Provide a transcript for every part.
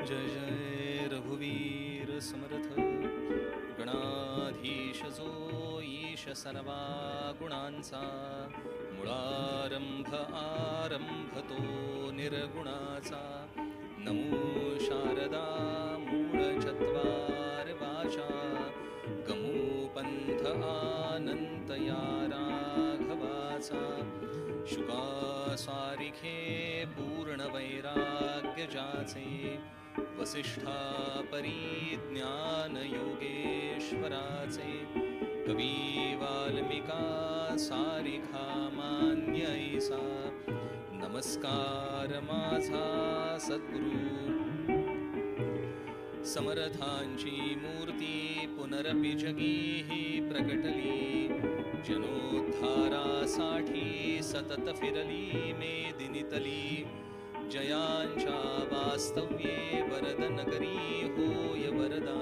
जय जय रघुवीर समर्थ गणाधीश जो ईश सर्वा गुणांचा मुळारंभ आरंभ तो निर्गुणाचा नमो शारदा मूळ चत्वार वाचा गमू पंथ आनंत या राघवाचा शुका सारिखे पूर्ण वैराग्य जाचे वसिष्ठा परिज्ञान योगेश्वराचे कवी वाल्मिका सारिखा मान्य ऐसा नमस्कार माझा सद्गुरु समर्थांची मूर्ती पुनरपि जगीहि प्रकटली जनोद्धारासाठी सतत फिरली मेदिनीतली जयांच्या वास्तव्ये वरदनगरी होय वरदा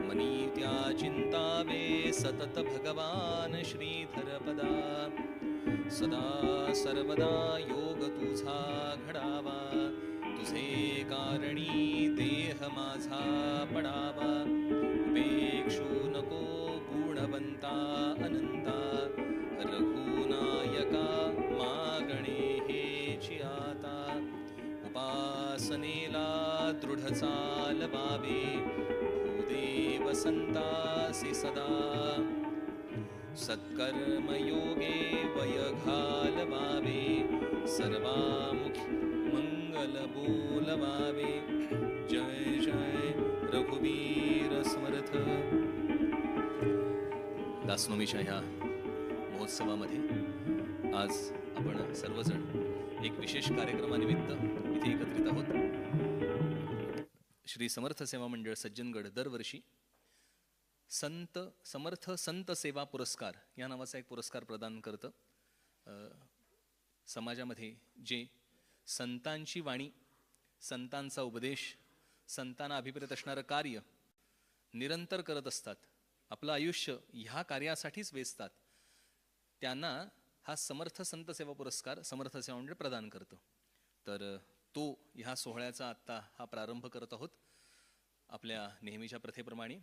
मनी त्या चिंतावे सतत भगवान श्रीधरपदा सदा सर्वदा योग तुझा घडावा तुझे कारणी देह माझा पडावा उपेक्षू नको गुणवंता अनंता रघुनायका मागणे हेची आता उपासनेला दृढ चालवावे भूदेव संतासी सदा सत्कर्मयोगे वय घालवावे सर्वामुखी मंगल बोलवावे जय जय रघुवीर समर्थ. दासनवमीच्या ह्या महोत्सवामध्ये आज आपण सर्वजण एक विशेष कार्यक्रमानिमित्त इथे एकत्रित आहोत. श्री समर्थ सेवा मंडळ सज्जनगड दरवर्षी समर्थ संत सेवा पुरस्कार या नावाचा एक पुरस्कार प्रदान करतं. समाजामध्ये जे संतांची वाणी, संतांचा उपदेश, संतांना अभिप्रेत असणारं कार्य निरंतर करत असतात, आपलं आयुष्य ह्या कार्यासाठीच वेचतात, त्यांना हा समर्थ संत सेवा पुरस्कार समर्थ सेवा मंडळ प्रदान करतं. तर तो ह्या सोहळ्याचा आत्ता हा प्रारंभ करत आहोत. आपल्या नेहमीच्या प्रथेप्रमाणे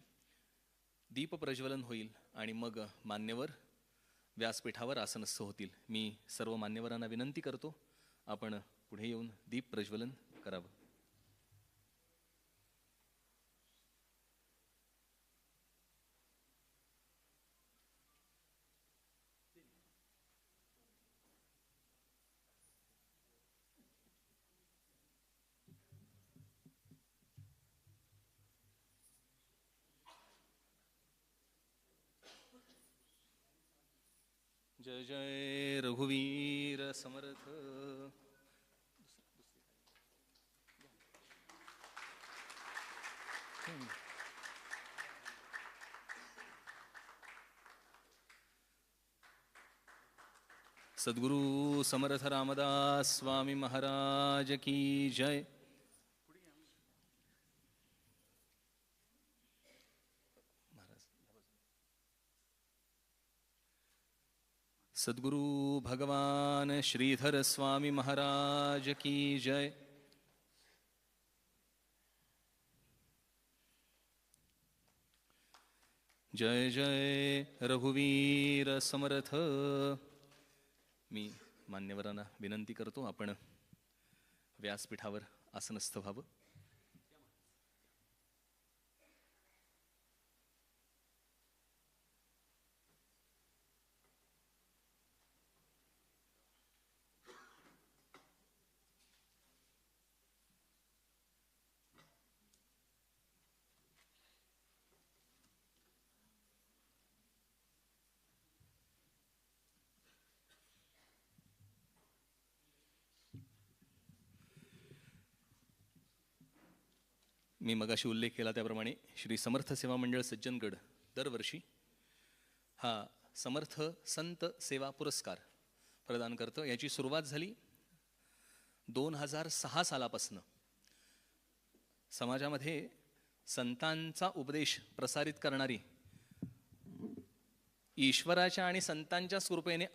दीप प्रज्वलन होईल आणि मग मान्यवर व्यासपीठावर आसनस्थ होतील. मी सर्व मान्यवरांना विनंती करतो, आपण पुढे येऊन दीप प्रज्वलन करावं. जय जय रघुवीर समर्थ. सद्गुरु समर्थ रामदास स्वामी महाराज की जय. सद्गुरु भगवान श्रीधर स्वामी महाराज की जय. जय जय रघुवीर समर्थ. मी मान्यवरांना विनंती करतो, आपण व्यासपीठावर आसनस्थ व्हावं. मी मगाशी उल्लेख केला त्याप्रमाणे श्री समर्थ सेवा मंडळ सज्जनगड दरवर्षी हा समर्थ संत सेवा पुरस्कार प्रदान करतं. याची सुरुवात झाली 2006 सालापासून. समाजामध्ये संतांचा उपदेश प्रसारित करणारी ईश्वराच्या आणि संतांच्या कृपेने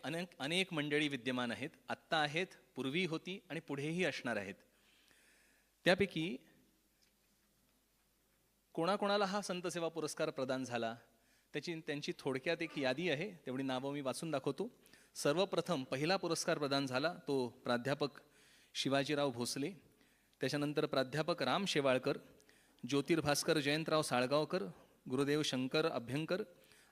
अनेक मंडळी विद्यमान आहेत. आत्ता आहेत, पूर्वी होती आणि पुढेही असणार आहेत. त्यापैकी कोणाकोणाला हा संतसेवा पुरस्कार प्रदान झाला त्यांची थोडक्यात एक यादी आहे, तेवढी नावं मी वाचून दाखवतो. सर्वप्रथम पहिला पुरस्कार प्रदान झाला तो प्राध्यापक शिवाजीराव भोसले, त्याच्यानंतर प्राध्यापक राम शेवाळकर, ज्योतिर्भास्कर जयंतराव साळगावकर, गुरुदेव शंकर अभ्यंकर,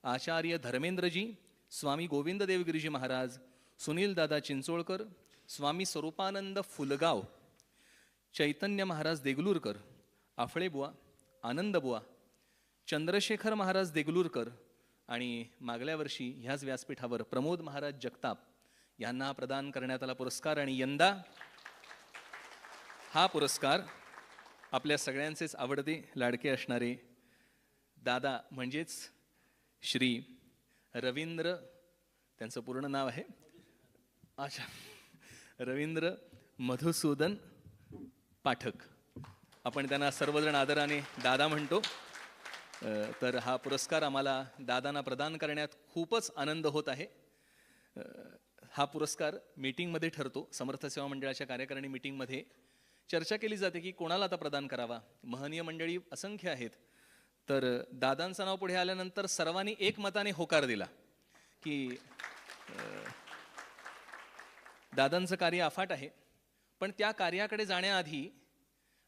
आचार्य धर्मेंद्रजी, स्वामी गोविंददेवगिरीजी महाराज, सुनील दादा चिंचोळकर, स्वामी स्वरूपानंद फुलगाव, चैतन्य महाराज देगलूरकर, आफळेबुवा, आनंदबुवा, चंद्रशेखर महाराज देगलूरकर आणि मागल्या वर्षी ह्याच व्यासपीठावर प्रमोद महाराज जगताप यांना प्रदान करण्यात आला पुरस्कार. आणि यंदा हा पुरस्कार आपल्या सगळ्यांचेच आवडते लाडके असणारे दादा म्हणजेच श्री रवींद्र, त्यांचं पूर्ण नाव आहे रवींद्र मधुसूदन पाठक, आपण त्यांना सर्वजण आदराने दादा म्हणतो. तर हा पुरस्कार आम्हाला दादांना प्रदान करण्यात खूपच आनंद होत आहे. हा पुरस्कार मीटिंगमध्ये ठरतो, समर्थ सेवा मंडळाच्या कार्यकारिणी मीटिंगमध्ये चर्चा केली जाते की कोणाला आता प्रदान करावा. महनीय मंडळी असंख्य आहेत, तर दादांचं नाव पुढे आल्यानंतर सर्वांनी एकमताने होकार दिला की दादांचं कार्य अफाट आहे, पण त्या कार्याकडे जाण्याआधी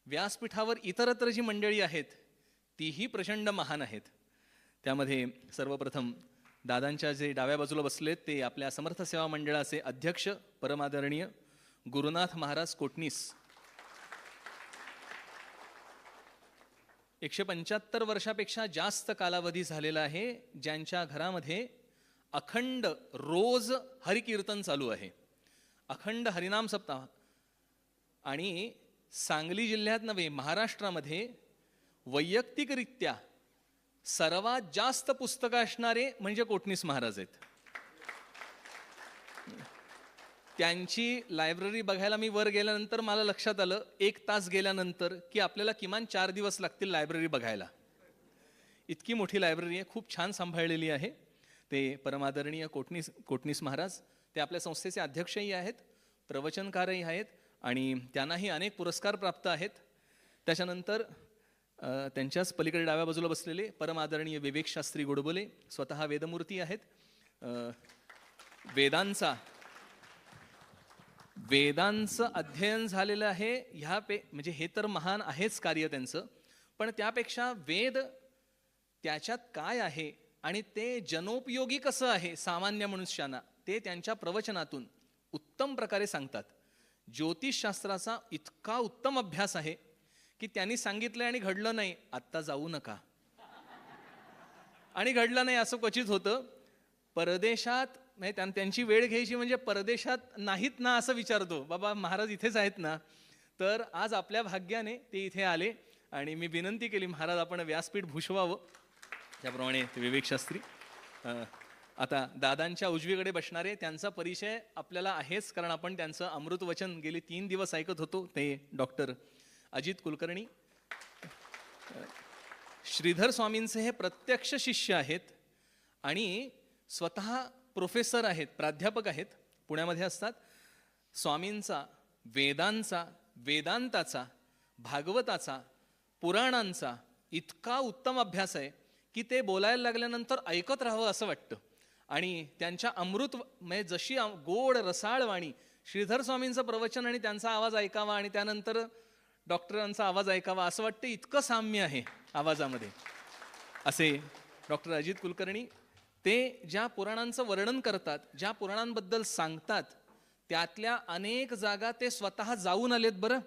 व्यासपीठावर इतरत्र जी मंडळी आहेत तीही प्रचंड महान आहेत. त्यामध्ये सर्वप्रथम दादांच्या जे डाव्या बाजूला बसलेत ते आपल्या समर्थ सेवा मंडळाचे अध्यक्ष परमादरणीय गुरुनाथ महाराज कोटणीस. 175 वर्षापेक्षा जास्त कालावधी झालेला आहे ज्यांच्या घरामध्ये अखंड रोज हरिकीर्तन चालू आहे, अखंड हरिनाम सप्ताह. आणि सांगली जिल्ह्यात नव्हे महाराष्ट्रामध्ये वैयक्तिकरित्या सर्वात जास्त पुस्तकं असणारे म्हणजे कोटणीस महाराज आहेत. त्यांची लायब्ररी बघायला मी वर गेल्यानंतर मला लक्षात आलं 1 तास गेल्यानंतर की आपल्याला किमान 4 दिवस लागतील लायब्ररी बघायला. इतकी मोठी लायब्ररी आहे, खूप छान सांभाळलेली आहे. ते परमादरणीय कोटणीस महाराज ते आपल्या संस्थेचे अध्यक्षही आहेत, प्रवचनकारही आहेत आणि त्यांनाही अनेक पुरस्कार प्राप्त आहेत. त्याच्यानंतर त्यांच्याच पलीकडे डाव्या बाजूला बसलेले परमादरणीय विवेक शास्त्री गोडबोले स्वतः वेदमूर्ती आहेत. वेदांचं अध्ययन झालेलं आहे म्हणजे हे तर महान आहेच कार्य त्यांचं, पण त्यापेक्षा वेद त्याच्यात काय आहे आणि ते जनोपयोगी कसं आहे सामान्य मनुष्यांना ते त्यांच्या प्रवचनातून उत्तम प्रकारे सांगतात. ज्योतिषशास्त्राचा इतका उत्तम अभ्यास आहे की त्यांनी सांगितलं आणि घडलं नाही आत्ता जाऊ नका, आणि घडलं नाही असं क्वचित होतं. परदेशात त्यांची वेळ घ्यायची म्हणजे परदेशात नाहीत ना असं विचारतो, बाबा महाराज इथेच आहेत ना. तर आज आपल्या भाग्याने ते इथे आले आणि मी विनंती केली महाराज आपण व्यासपीठ भूषवावं. त्याप्रमाणे ते विवेक शास्त्री आता दादांच्या उजवीकडे बसणारे त्यांचा परिचय आपल्याला आहेच, कारण आपण त्यांचं अमृत वचन गेले 3 दिवस ऐकत होतो. ते डॉक्टर अजित कुलकर्णी श्रीधर स्वामींचे हे प्रत्यक्ष शिष्य आहेत आणि स्वतः प्रोफेसर आहेत, प्राध्यापक आहेत, पुण्यामध्ये असतात. स्वामींचा वेदांचा, वेदांताचा, भागवताचा, पुराणांचा इतका उत्तम अभ्यास आहे की ते बोलायला लागल्यानंतर ऐकत राहावं असं वाटतं. आणि त्यांच्या अमृत म्हणजे जशी गोड रसाळ वाणी, श्रीधर स्वामींचं प्रवचन आणि त्यांचा आवाज ऐकावा आणि त्यानंतर डॉक्टरांचा आवाज ऐकावा असं वाटतं, इतकं साम्य आहे आवाजामध्ये. असे डॉक्टर अजित कुलकर्णी ते ज्या पुराणांचं वर्णन करतात, ज्या पुराणांबद्दल सांगतात, त्यातल्या अनेक जागा ते स्वतः जाऊन आलेत बरं.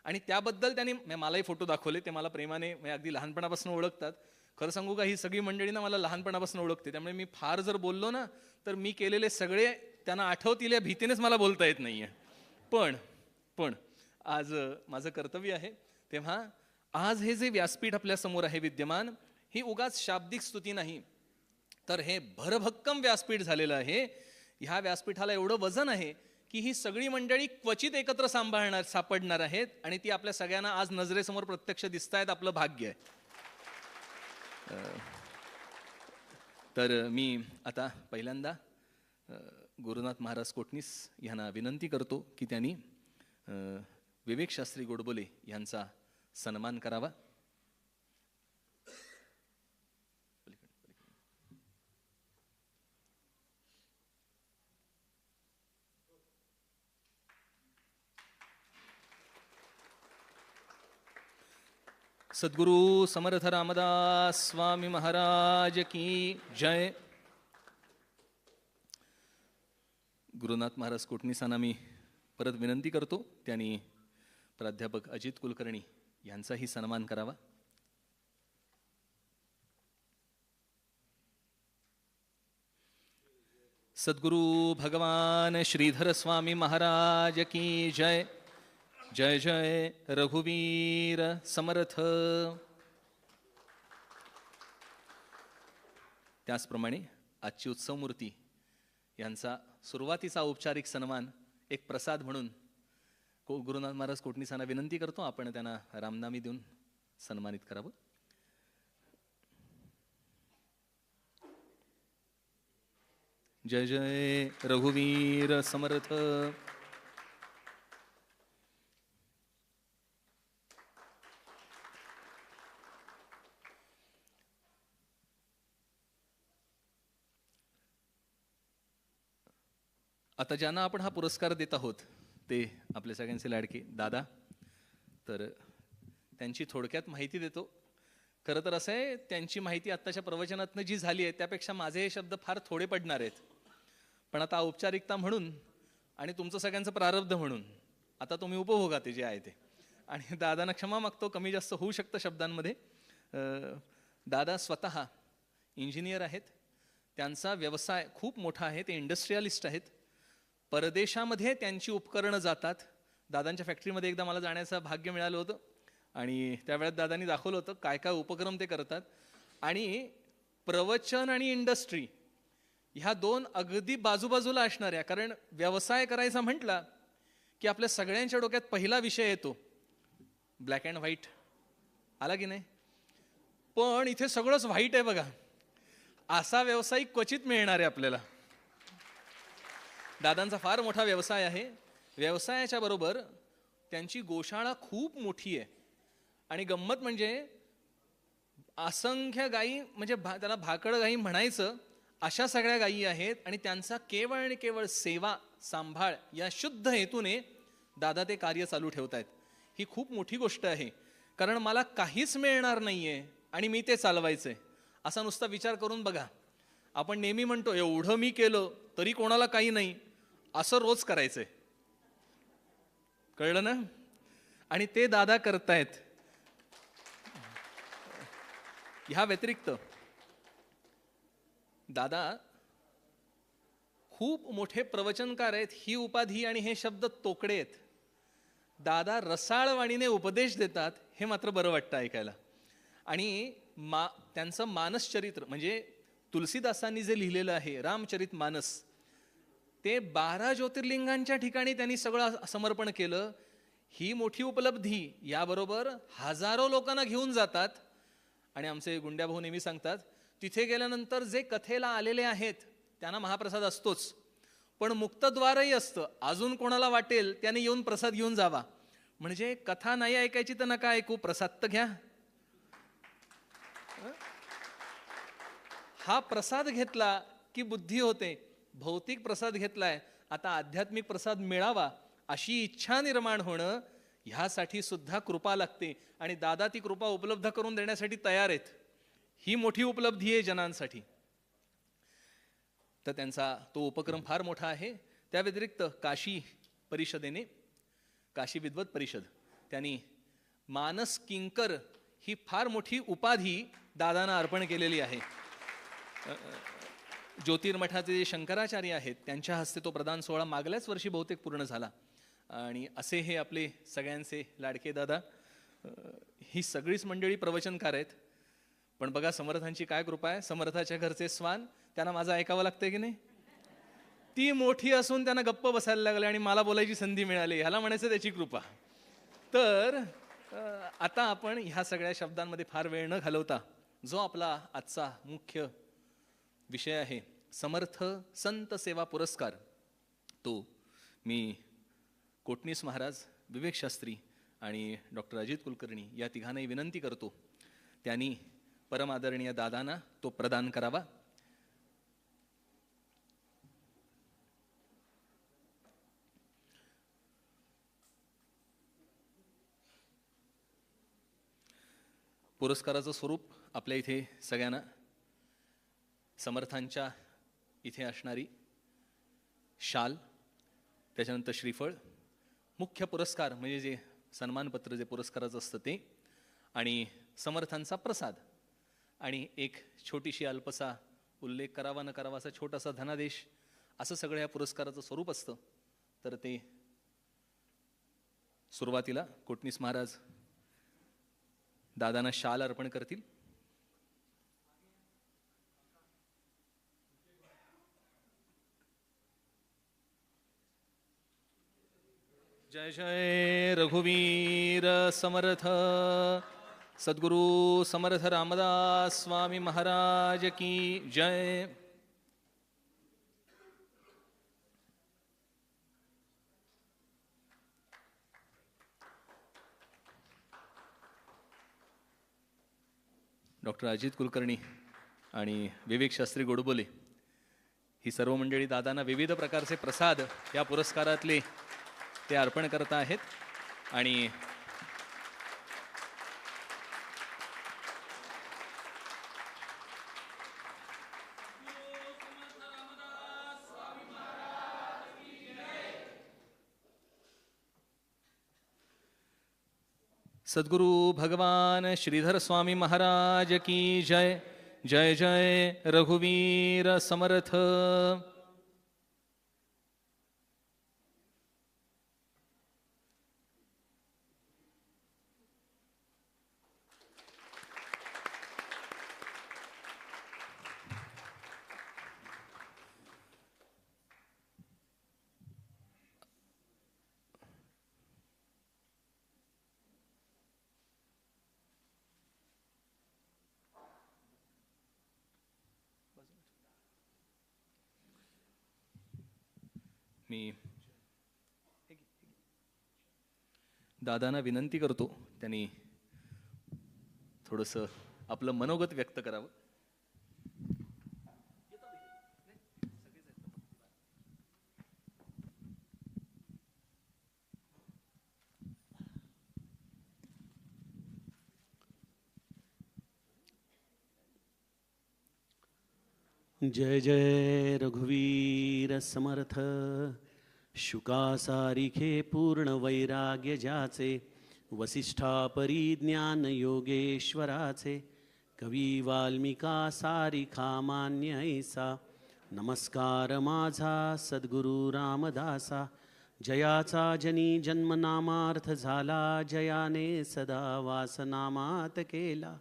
आणि त्याबद्दल त्यांनी मलाही फोटो दाखवले, ते मला प्रेमाने अगदी लहानपणापासून ओळखतात. खरं सांगू का, ही सगळी मंडळी ना मला लहानपणापासून ओळखते, त्यामुळे मी फार जर बोललो ना तर मी केलेले सगळे त्यांना आठवतील या भीतीनेच मला बोलता येत नाहीये. पण आज माझं कर्तव्य आहे, तेव्हा आज हे जे व्यासपीठ आपल्या समोर आहे विद्यमान, ही उगाच शाब्दिक स्तुती नाही, तर हे भरभक्कम व्यासपीठ झालेलं आहे. ह्या व्यासपीठाला एवढं वजन आहे की ही सगळी मंडळी क्वचित एकत्र सापडणार आहेत आणि ती आपल्या सगळ्यांना आज नजरेसमोर प्रत्यक्ष दिसतायत. आपलं भाग्य आहे. तर मी आता पहिल्यांदा गुरुनाथ महाराज कोटणीस यांना विनंती करतो की त्यांनी विवेक शास्त्री गोडबोले यांचा सन्मान करावा. सद्गुरु समर्थ रामदास स्वामी महाराज की जय. गुरुनाथ महाराज कोटणीसांना मी परत विनंती करतो त्यांनी प्राध्यापक अजित कुलकर्णी यांचाही सन्मान करावा. सद्गुरु भगवान श्रीधर स्वामी महाराज की जय. जय जय रघुवीर समर्थ. त्याचप्रमाणे आजची उत्सव मूर्ती यांचा सुरुवातीचा औपचारिक सन्मान एक प्रसाद म्हणून गुरुनाथ महाराज कोटणीसांना विनंती करतो आपण त्यांना रामनामी देऊन सन्मानित करावं. जय जय रघुवीर समर्थ. आता ज्यांना आपण हा पुरस्कार देत आहोत ते आपले सगळ्यांचे लाडके दादा. तर त्यांची थोडक्यात माहिती देतो. खरं तर असं आहे, त्यांची माहिती आत्ताच्या प्रवचनातनं जी झाली आहे त्यापेक्षा माझे हे शब्द फार थोडे पडणार आहेत. पण आता औपचारिकता म्हणून आणि तुमचं सगळ्यांचं प्रारब्ध म्हणून आता तुम्ही उपभोगा ते जे आहे ते. आणि दादांना क्षमा मागतो, कमी जास्त होऊ शकतं शब्दांमध्ये. दादा स्वतः इंजिनियर आहेत. त्यांचा व्यवसाय खूप मोठा आहे. ते इंडस्ट्रियलिस्ट आहेत. परदेशामध्ये त्यांची उपकरणं जातात. दादांच्या फॅक्टरीमध्ये एकदा मला जाण्याचं भाग्य मिळालं होतं आणि त्यावेळेत दादांनी दाखवलं होतं काय काय उपक्रम ते करतात. आणि प्रवचन आणि इंडस्ट्री ह्या दोन अगदी बाजूबाजूला असणाऱ्या, कारण व्यवसाय करायचा म्हटला की आपल्या सगळ्यांच्या डोक्यात पहिला विषय येतो ब्लॅक अँड व्हाईट. आला की नाही? पण इथे सगळंच व्हाईट आहे बघा. असा व्यावसायिक क्वचित मिळणार आहे आपल्याला. दादांचा फार मोठा व्यवसाय आहे. व्यवसायाच्या बरोबर त्यांची गोशाळा खूप मोठी आहे. आणि गंमत म्हणजे असंख्य गायी, म्हणजे त्याला भाकड गायी म्हणायचं, अशा सगळ्या गायी आहेत. आणि त्यांचा केवळ आणि केवळ सेवा सांभाळ या शुद्ध हेतूने दादा ते कार्य चालू ठेवत आहेत. ही खूप मोठी गोष्ट आहे. कारण मला काहीच मिळणार नाहीये आणि मी ते चालवायचंय असा नुसता विचार करून बघा. आपण नेहमी म्हणतो एवढं मी केलं तरी कोणाला काही नाही, असं रोज करायचंय. कळलं ना? आणि ते दादा करतायत. ह्या व्यतिरिक्त दादा खूप मोठे प्रवचनकार आहेत. ही उपाधी आणि हे शब्द तोकडे आहेत. दादा रसाळवाणीने उपदेश देतात, हे मात्र बरं वाटतं ऐकायला. आणि त्यांचं मानसचरित्र म्हणजे तुलसीदासांनी जे लिहिलेलं आहे रामचरित मानस, ते 12 ज्योतिर्लिंगांच्या ठिकाणी त्यांनी सगळं समर्पण केलं. ही मोठी उपलब्धी. याबरोबर हजारो लोकांना घेऊन जातात. आणि आमचे गुंड्याभाऊ नेहमी सांगतात तिथे गेल्यानंतर जे कथेला आलेले आहेत त्यांना महाप्रसाद असतोच, पण मुक्तद्वारही असतं. अजून कोणाला वाटेल त्याने येऊन प्रसाद घेऊन जावा. म्हणजे कथा नाही ऐकायची तर नका ऐकू, प्रसाद तर घ्या. हा प्रसाद घेतला की बुद्धी होते. भौतिक प्रसाद घेतलाय, आता आध्यात्मिक प्रसाद मिळावा अशी इच्छा निर्माण होणं, ह्यासाठी सुद्धा कृपा लागते. आणि दादा ती कृपा उपलब्ध करून देण्यासाठी तयार आहेत. ही मोठी उपलब्धी आहे जनांसाठी. तर त्यांचा तो उपक्रम फार मोठा आहे. त्या व्यतिरिक्त काशी परिषदेने, काशी विद्वत परिषद, त्यांनी मानस किंकर ही फार मोठी उपाधी दादांना अर्पण केलेली आहे. ज्योतिर्मठाचे जे शंकराचार्य आहेत त्यांच्या हस्ते तो प्रदान सोहळा मागल्याच वर्षी बहुतेक पूर्ण झाला. आणि असे हे आपले सगळ्यांचे लाडके दादा. ही सगळीच मंडळी प्रवचनकार आहेत. पण बघा समर्थांची काय कृपा आहे. समर्थाच्या घरचे स्वान, त्यांना माझं ऐकावं लागतंय की नाही? ती मोठी असून त्यांना गप्प बसायला लागले आणि मला बोलायची संधी मिळाली, ह्याला म्हणायचं त्याची कृपा. तर आता आपण ह्या सगळ्या शब्दांमध्ये फार वेळ न घालवता जो आपला आजचा मुख्य विषय आहे, समर्थ संत सेवा पुरस्कार, तो मी कोटणीस महाराज, विवेक शास्त्री आणि डॉक्टर अजित कुलकर्णी या तिघांनाही विनंती करतो त्यांनी परमादरणीय दादांना तो प्रदान करावा. पुरस्काराचं स्वरूप आपल्या इथे सगळ्यांना समर्थांच्या इथे असणारी शाल, त्याच्यानंतर श्रीफळ, मुख्य पुरस्कार म्हणजे जे सन्मानपत्र जे पुरस्काराचं असतं ते, आणि समर्थांचा प्रसाद, आणि एक छोटीशी अल्पसा उल्लेख करावा न करावा असा छोटासा धनादेश, असं सगळं या पुरस्काराचं स्वरूप असतं. तर ते सुरुवातीला कोटणीस महाराज दादांना शाल अर्पण करतील. जय जय रघुवीर समर्थ सद्गुरु समर्थ रामदास स्वामी महाराज की जय. डॉक्टर अजित कुलकर्णी आणि विवेक शास्त्री गोडबोले ही सर्व मंडळी दादांना विविध प्रकारचे प्रसाद या पुरस्कारातले ते अर्पण करत आहेत. आणि सद्गुरु भगवान श्रीधर स्वामी महाराज की जय. जय जय रघुवीर समर्थ. मी दादांना विनंती करतो त्यांनी थोडंसं आपलं मनोगत व्यक्त करावं. जय जय रघुवीर समर्थ. शुकासारिखे पूर्ण वैराग्य ज्याचे, वसिष्ठा परिज्ञान योगेश्वराचे, कवी वाल्मिका सारिखा मान्य ऐसा. नमस्कार माझा सद्गुरु रामदासा. जयाचा जनी जन्मनामार्थ झाला, जयाने सदा वासनामात केला.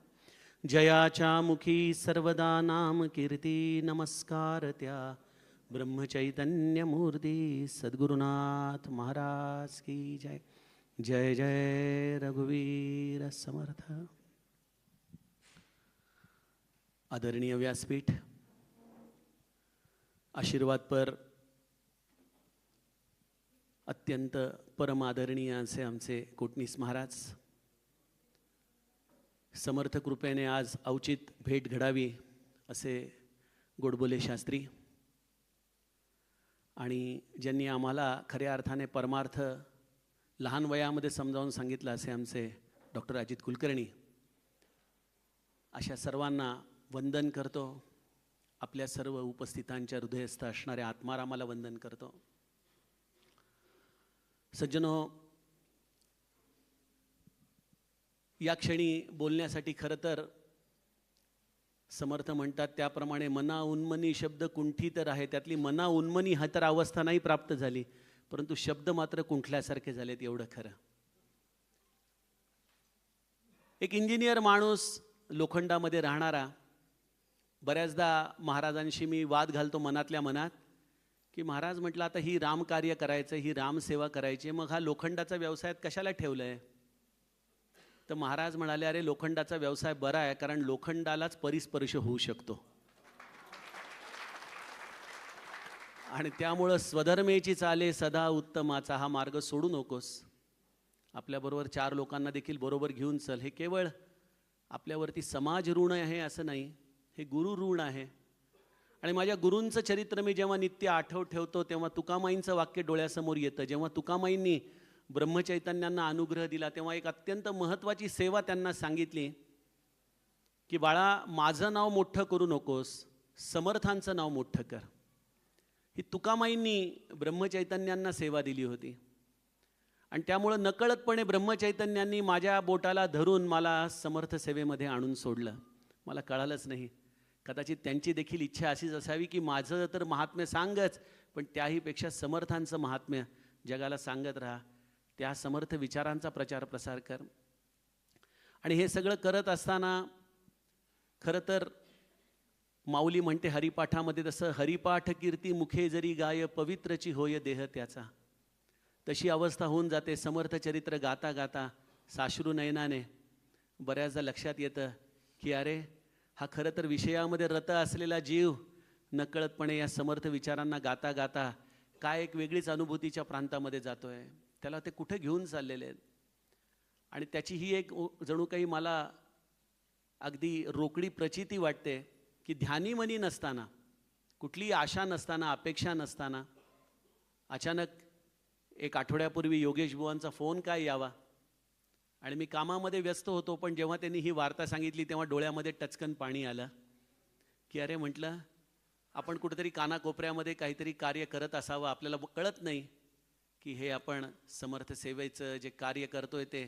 जयाच्या मुखी सर्वदा नाम कीर्ती. नमस्कार त्या ब्रह्मचैतन्य मूर्ती सद्गुरुनाथ महाराज की जय. जय जय रघुवीर समर्थ. आदरणीय व्यासपीठ, आशीर्वादपर अत्यंत परम आदरणीय असे आमचे कोटणीस महाराज, समर्थ कृपेने आज औचित भेट घडावी असे गोडबोले शास्त्री, आणि ज्यांनी आम्हाला खऱ्या अर्थाने परमार्थ लहान वयामध्ये समजावून सांगितलं असे आमचे डॉक्टर अजित कुलकर्णी, अशा सर्वांना वंदन करतो. आपल्या सर्व उपस्थितांच्या हृदयस्थ असणाऱ्या आत्मारामाला वंदन करतो. सज्जनो, या क्षणी बोलण्यासाठी खरं तर समर्थ म्हणतात त्याप्रमाणे मना उन्मनी शब्द कुंठित आहे. त्यातली मना उन्मनी हा तर अवस्था नाही प्राप्त झाली, परंतु शब्द मात्र कुंठल्यासारखे झालेत, एवढं खरं. एक इंजिनियर माणूस लोखंडामध्ये राहणारा, बऱ्याचदा महाराजांशी मी वाद घालतो मनातल्या मनात की महाराज म्हटलं आता ही रामकार्य करायचं, ही रामसेवा करायची, मग हा लोखंडाचा व्यवसायात कशाला ठेवलं आहे? तर महाराज म्हणाले, अरे लोखंडाचा व्यवसाय बरा आहे, कारण लोखंडालाच परिस्पर्श होऊ शकतो, आणि त्यामुळं स्वधर्मेची चाले सदा उत्तमाचा हा मार्ग सोडू नकोस. आपल्याबरोबर 4 लोकांना देखील बरोबर घेऊन चल. हे केवळ आपल्यावरती समाज ऋण आहे असं नाही, हे गुरु ऋण आहे. आणि माझ्या गुरूंचं चरित्र मी जेव्हा नित्य ठेवतो तेव्हा तुकामाईंचं वाक्य डोळ्यासमोर येतं. जेव्हा तुकामाईंनी ब्रह्मचैतन्यांना अनुग्रह दिला तेव्हा एक अत्यंत महत्त्वाची सेवा त्यांना सांगितली की बाळा माझं नाव मोठं करू नकोस, समर्थांचं नाव मोठं कर. ही तुकामाईंनी ब्रह्मचैतन्यांना सेवा दिली होती आणि त्यामुळं नकळतपणे ब्रह्मचैतन्यांनी माझ्या बोटाला धरून मला समर्थ सेवेमध्ये आणून सोडलं. मला कळालंच नाही. कदाचित त्यांची देखील इच्छा अशीच असावी की माझं तर महात्म्य सांगच, पण त्याहीपेक्षा समर्थांचं महात्म्य जगाला सांगत राहा, त्या समर्थ विचारांचा प्रचार प्रसार कर. आणि हे सगळं करत असताना खरं तर माऊली म्हणते हरिपाठामध्ये, तसं हरिपाठ कीर्ती मुखे जरी गाय, पवित्रची होय देह त्याचा. तशी अवस्था होऊन जाते. समर्थ चरित्र गाता गाता साश्रू नयनाने बऱ्याचदा लक्षात येतं की अरे हा खरं तर विषयामध्ये रत असलेला जीव नकळतपणे या समर्थ विचारांना गाता गाता काय एक वेगळीच अनुभूतीच्या प्रांतामध्ये जातो आहे. त्याला ते कुठे घेऊन चाललेले आहेत. आणि त्याची ही एक जणू काही मला अगदी रोकडी प्रचिती वाटते की ध्यानी मनी नसताना, कुठलीही आशा नसताना, अपेक्षा नसताना अचानक एक आठवड्यापूर्वी योगेश बुवांचा फोन काय यावा आणि मी कामामध्ये व्यस्त होतो. पण जेव्हा त्यांनी ही वार्ता सांगितली तेव्हा डोळ्यामध्ये टचकन पाणी आलं की अरे म्हटलं आपण कुठेतरी कानाकोपऱ्यामध्ये काहीतरी कार्य करत असावं. आपल्याला कळत नाही की हे आपण समर्थ सेवेचं जे कार्य करतोय ते,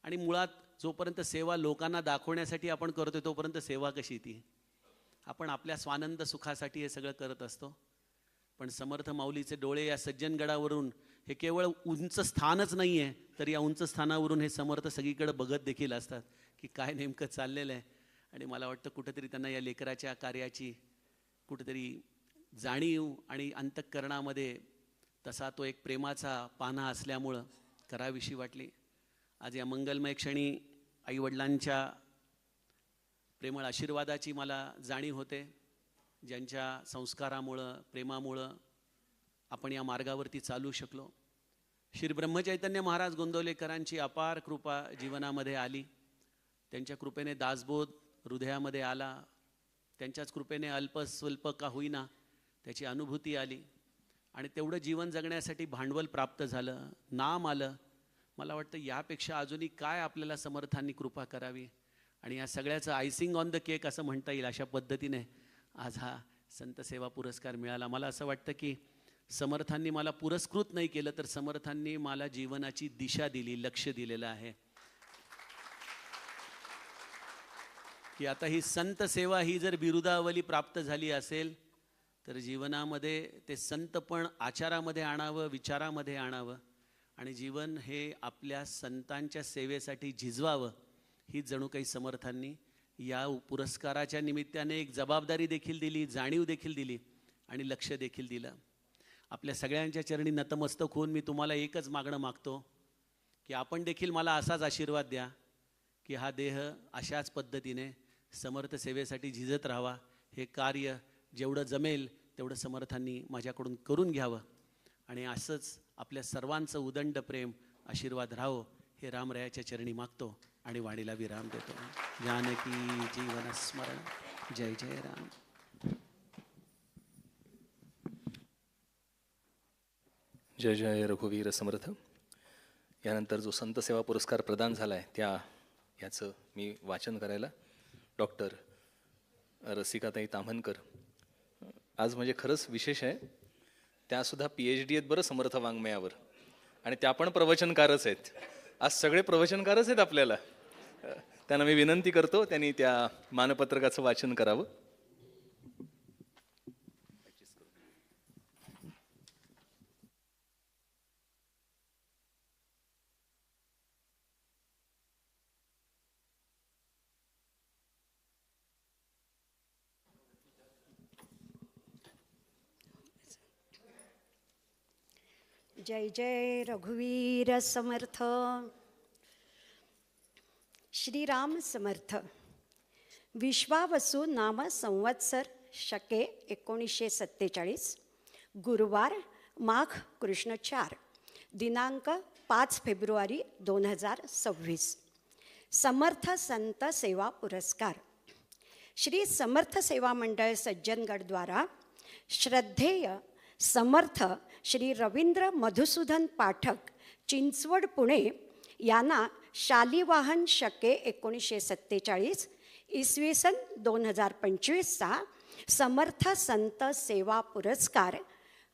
आणि मुळात जोपर्यंत सेवा लोकांना दाखवण्यासाठी आपण करतोय तोपर्यंत सेवा कशी ती, आपण आपल्या स्वानंद सुखासाठी हे सगळं करत असतो. पण समर्थ माऊलीचे डोळे या सज्जनगडावरून, हे केवळ उंच स्थानच नाही आहे, तर या उंच स्थानावरून हे समर्थ सगळीकडे बघत देखील असतात की काय नेमकं चाललेलं आहे. आणि मला वाटतं कुठेतरी त्यांना या लेकराच्या कार्याची कुठेतरी जाणीव आणि अंतःकरणामध्ये तसा तो एक प्रेमाचा पाना असल्यामुळं कराविषयी वाटली. आज या मंगलमय क्षणी आईवडिलांच्या प्रेमळ आशीर्वादाची मला जाणीव होते, ज्यांच्या संस्कारामुळं प्रेमामुळं आपण या मार्गावरती चालू शकलो. श्री ब्रह्मचैतन्य महाराज गोंदवलेकरांची अपार कृपा जीवनामध्ये आली. त्यांच्या कृपेने दासबोध हृदयामध्ये आला. त्यांच्याच कृपेने अल्पस्वल्प का होईना त्याची अनुभूती आली आणि तेवढं जीवन जगण्यासाठी भांडवल प्राप्त झालं, नाम आलं. मला वाटतं यापेक्षा अजूनही काय आपल्याला समर्थांनी कृपा करावी. आणि या सगळ्याचं आयसिंग ऑन द केक असं म्हणता येईल, अशा पद्धतीने आज हा संत सेवा पुरस्कार मिळाला. मला असं वाटतं की समर्थांनी मला पुरस्कृत नाही केलं, तर समर्थांनी मला जीवनाची दिशा दिली, लक्ष दिलेलं आहे की आता ही संत सेवा ही जर बिरुदावली प्राप्त झाली असेल तर जीवनामध्ये ते संतपण आचारामध्ये आणावं, विचारामध्ये आणावं आणि जीवन हे आपल्या संतांच्या सेवेसाठी झिजवावं. ही जणू काही समर्थांनी या पुरस्काराच्या निमित्ताने एक जबाबदारी देखील दिली, जाणीव देखील दिली आणि लक्ष देखील दिलं. आपल्या सगळ्यांच्या चरणी नतमस्तक होऊन मी तुम्हाला एकच मागणं मागतो की आपण देखील मला असाच आशीर्वाद द्या की हा देह अशाच पद्धतीने समर्थ सेवेसाठी झिजत राहावा. हे कार्य जेवढं जमेल तेवढं समर्थांनी माझ्याकडून करून घ्यावं आणि असंच आपल्या सर्वांचं उदंड प्रेम आशीर्वाद राहो हे रामरायाच्या चरणी मागतो आणि वाणीला विराम देतो. जानकी जीवन स्मरण. जय जय राम. जय जय रघुवीर समर्थ. यानंतर जो संत सेवा पुरस्कार प्रदान झाला आहे याचं मी वाचन करायला डॉक्टर रसिकाताई ताम्हनकर. आज म्हणजे खरंच विशेष आहे, त्यासुद्धा PhD आहेत बरं समर्थ वाङ्मयावर, आणि त्या पण प्रवचनकारच आहेत. आज सगळे प्रवचनकारच आहेत आपल्याला. त्यांना मी विनंती करतो त्यांनी त्या मानपत्रकाचं वाचन करावं. जय जय रघुवीर समर्थ. श्रीराम समर्थ. विश्वावसु नाम संवत्सर शके 1947, गुरुवार, माघ कृष्ण 4, दिनांक 5 फेब्रुवारी 2026. समर्थ संत सेवा पुरस्कार श्री समर्थ सेवा मंडळ सज्जनगड द्वारा श्रद्धेय समर्थ श्री रवींद्र मधुसूदन पाठक, चिंचवड, पुणे यांना शालिवाहन शके 1947 इसवी सन 2025चा समर्थ संत सेवा पुरस्कार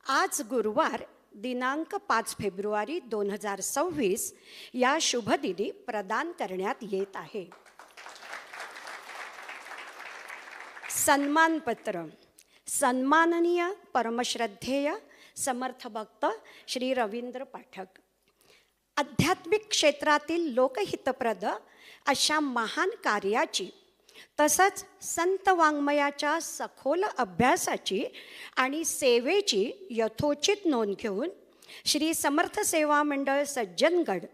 आज गुरुवार दिनांक 5 फेब्रुवारी 2026 या शुभदिनी प्रदान करण्यात येत आहे. सन्मानपत्र. सन्माननीय परमश्रद्धेय समर्थ भक्त श्री रवींद्र पाठक, आध्यात्मिक क्षेत्रातील लोकहितप्रद अशा महान कार्याची तसंच संत वाङ्मयाच्या सखोल अभ्यासाची आणि सेवेची यथोचित नोंद घेऊन श्री समर्थ सेवा मंडळ सज्जनगड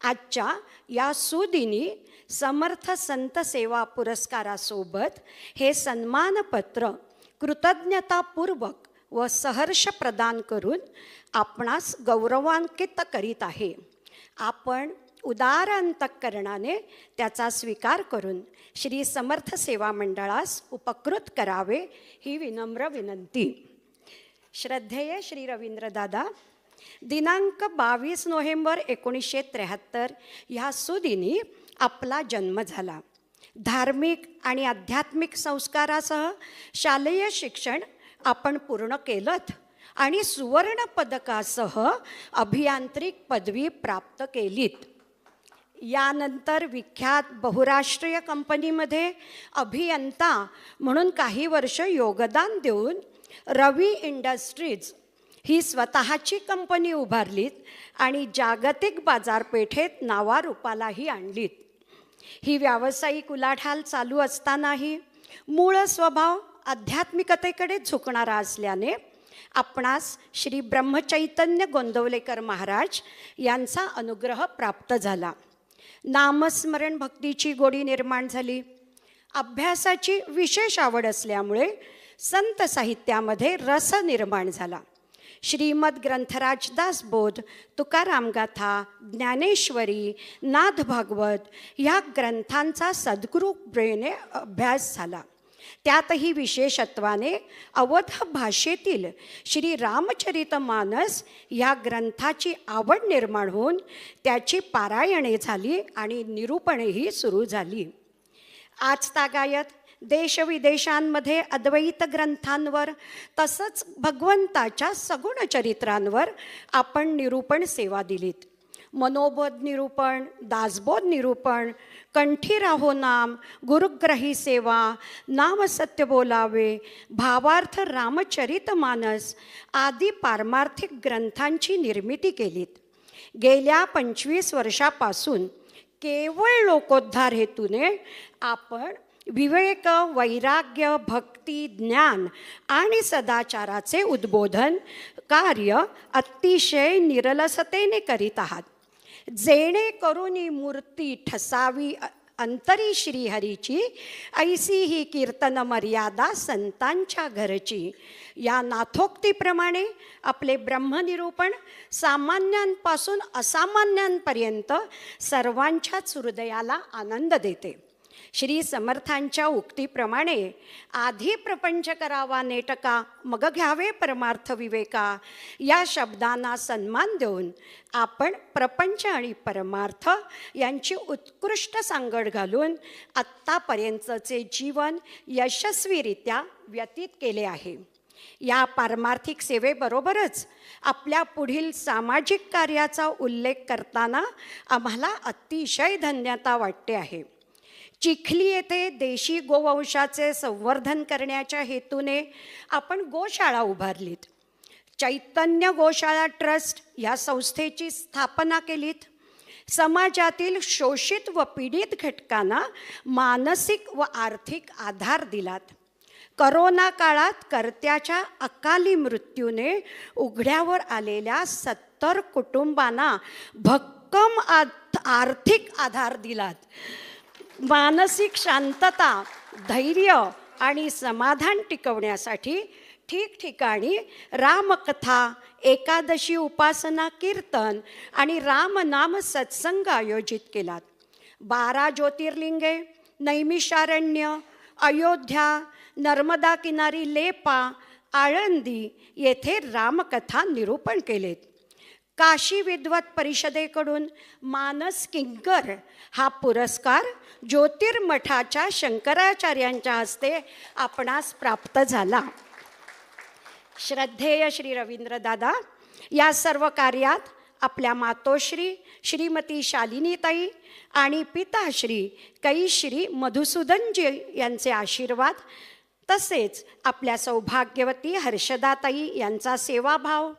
आजच्या या सुदिनी समर्थ संत सेवा पुरस्कारासोबत हे सन्मानपत्र कृतज्ञतापूर्वक व सहर्ष प्रदान करून आपणास गौरवान्वित करीत आहे. आपण उदार अंतःकरणाने त्याचा स्वीकार करून श्री समर्थ सेवा मंडळास उपकृत करावे ही विनम्र विनंती. श्रद्धेय श्री रवींद्रदादा, दिनांक 22 नोव्हेंबर 1973 ह्या सुदिनी आपला जन्म झाला. धार्मिक आणि आध्यात्मिक संस्कारासह शालेय शिक्षण आपण पूर्ण केलंत आणि सुवर्ण पदकासह अभियांत्रिक पदवी प्राप्त केलीत. यानंतर विख्यात बहुराष्ट्रीय कंपनीमध्ये अभियंता म्हणून काही वर्ष योगदान देऊन रवी इंडस्ट्रीज ही स्वतःची कंपनी उभारलीत आणि जागतिक बाजारपेठेत नावारूपालाही आणलीत. ही व्यावसायिक उलाढाल चालू असतानाही मूळ स्वभाव आध्यात्मिकतेकडे झुकणारा असल्याने आपणास श्री ब्रह्मचैतन्य गोंदवलेकर महाराज यांचा अनुग्रह प्राप्त झाला. नामस्मरण भक्तीची गोडी निर्माण झाली. अभ्यासाची विशेष आवड असल्यामुळे संत साहित्यामध्ये रस निर्माण झाला. श्रीमद ग्रंथराज दासबोध, तुकाराम गाथा, ज्ञानेश्वरी, नाथ भागवत ह्या ग्रंथांचा सद्गुरुप्रेने अभ्यास झाला. त्यातही विशेषत्वाने अवध भाषेतील श्री रामचरितमानस या ग्रंथाची आवड निर्माण होऊन त्याची पारायणे झाली आणि निरूपणेही सुरू झाली. आजतागायत देशविदेशांमध्ये अद्वैत ग्रंथांवर तसंच भगवंताच्या सगुण चरित्रांवर आपण निरूपण सेवा दिलीत. मनोबोध निरूपण, दासबोध निरूपण, कंठी राहो नाम, गुरुग्रही सेवा, नाम सत्य बोलावे, भावार्थ रामचरितमानस आदी पारमार्थिक ग्रंथांची निर्मिती केलीत. गेल्या 25 वर्षापासून केवळ लोकोद्धार हेतूने आपण विवेक, वैराग्य, भक्ती, ज्ञान आणि सदाचाराचे उद्बोधन कार्य अतिशय निरलसतेने करीत आहात. जेणेकरून मूर्ती ठसावी अंतरी श्रीहरीची, ऐसी ही कीर्तन मर्यादा संतांच्या घरची. या नाथोक्तीप्रमाणे आपले ब्रह्मनिरूपण सामान्यांपासून असामान्यांपर्यंत सर्वांच्याच हृदयाला आनंद देते. श्री समर्थांच्या उक्तीप्रमाणे आधी प्रपंच करावा नेटका, मग घ्यावे परमार्थ विवेका या शब्दांना सन्मान देऊन आपण प्रपंच आणि परमार्थ यांची उत्कृष्ट सांगड घालून आत्तापर्यंतचे जीवन यशस्वीरित्या व्यतीत केले आहे. या पारमार्थिक सेवेबरोबरच आपल्या पुढील सामाजिक कार्याचा उल्लेख करताना आम्हाला अतिशय धन्यता वाटते आहे. चिखली येथे देशी गोवंशाचे संवर्धन करण्याच्या हेतूने आपण गोशाळा उभारलीत. चैतन्य गोशाळा ट्रस्ट या संस्थेची स्थापना केलीत. समाजातील शोषित व पीडित घटकांना मानसिक व आर्थिक आधार दिलात. करोना काळात कर्त्याच्या अकाली मृत्यूने उघड्यावर आलेल्या 70 कुटुंबांना भक्कम आर्थिक आधार दिलात. मानसिक शांतता, धैर्य आणि समाधान टिकवण्यासाठी ठिकठिकाणी रामकथा, एकादशी उपासना, कीर्तन आणि रामनाम सत्संग आयोजित केलात. 12 ज्योतिर्लिंगे, नैमिषारण्य, अयोध्या, नर्मदा किनारी लेपा, आळंदी येथे रामकथा निरूपण केलेत. काशी विद्वत परिषदेकडून मानस किंकर हा पुरस्कार ज्योतिर्मठाच्या शंकराचार्यांच्या हस्ते आपणास प्राप्त झाला. श्रद्धेय श्री रवींद्रदादा, या सर्व कार्यात आपल्या मातोश्री श्रीमती शालिनीताई आणि पिताश्री कैश्री मधुसूदनजी यांचे आशीर्वाद, तसेच आपल्या सौभाग्यवती हर्षदाताई यांचा सेवाभाव,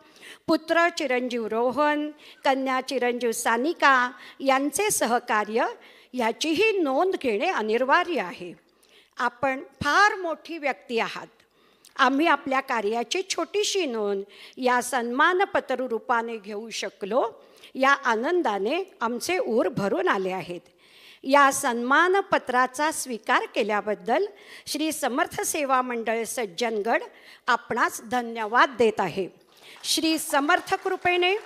पुत्र चिरंजीव रोहन, कन्या चिरंजीव सानिका यांचे सहकार्य याचीही नोंद घेणे अनिवार्य आहे. आपण फार मोठी व्यक्ती आहात. आम्ही आपल्या कार्याची छोटीशी नोंद या सन्मानपत्र रूपाने घेऊ शकलो, या आनंदाने आमचे ऊर भरून आले आहेत. या सन्मानपत्राचा स्वीकार केल्याबद्दल श्री समर्थ सेवा मंडळ सज्जनगड आपणास धन्यवाद देत आहे. श्री समर्थ कृपेने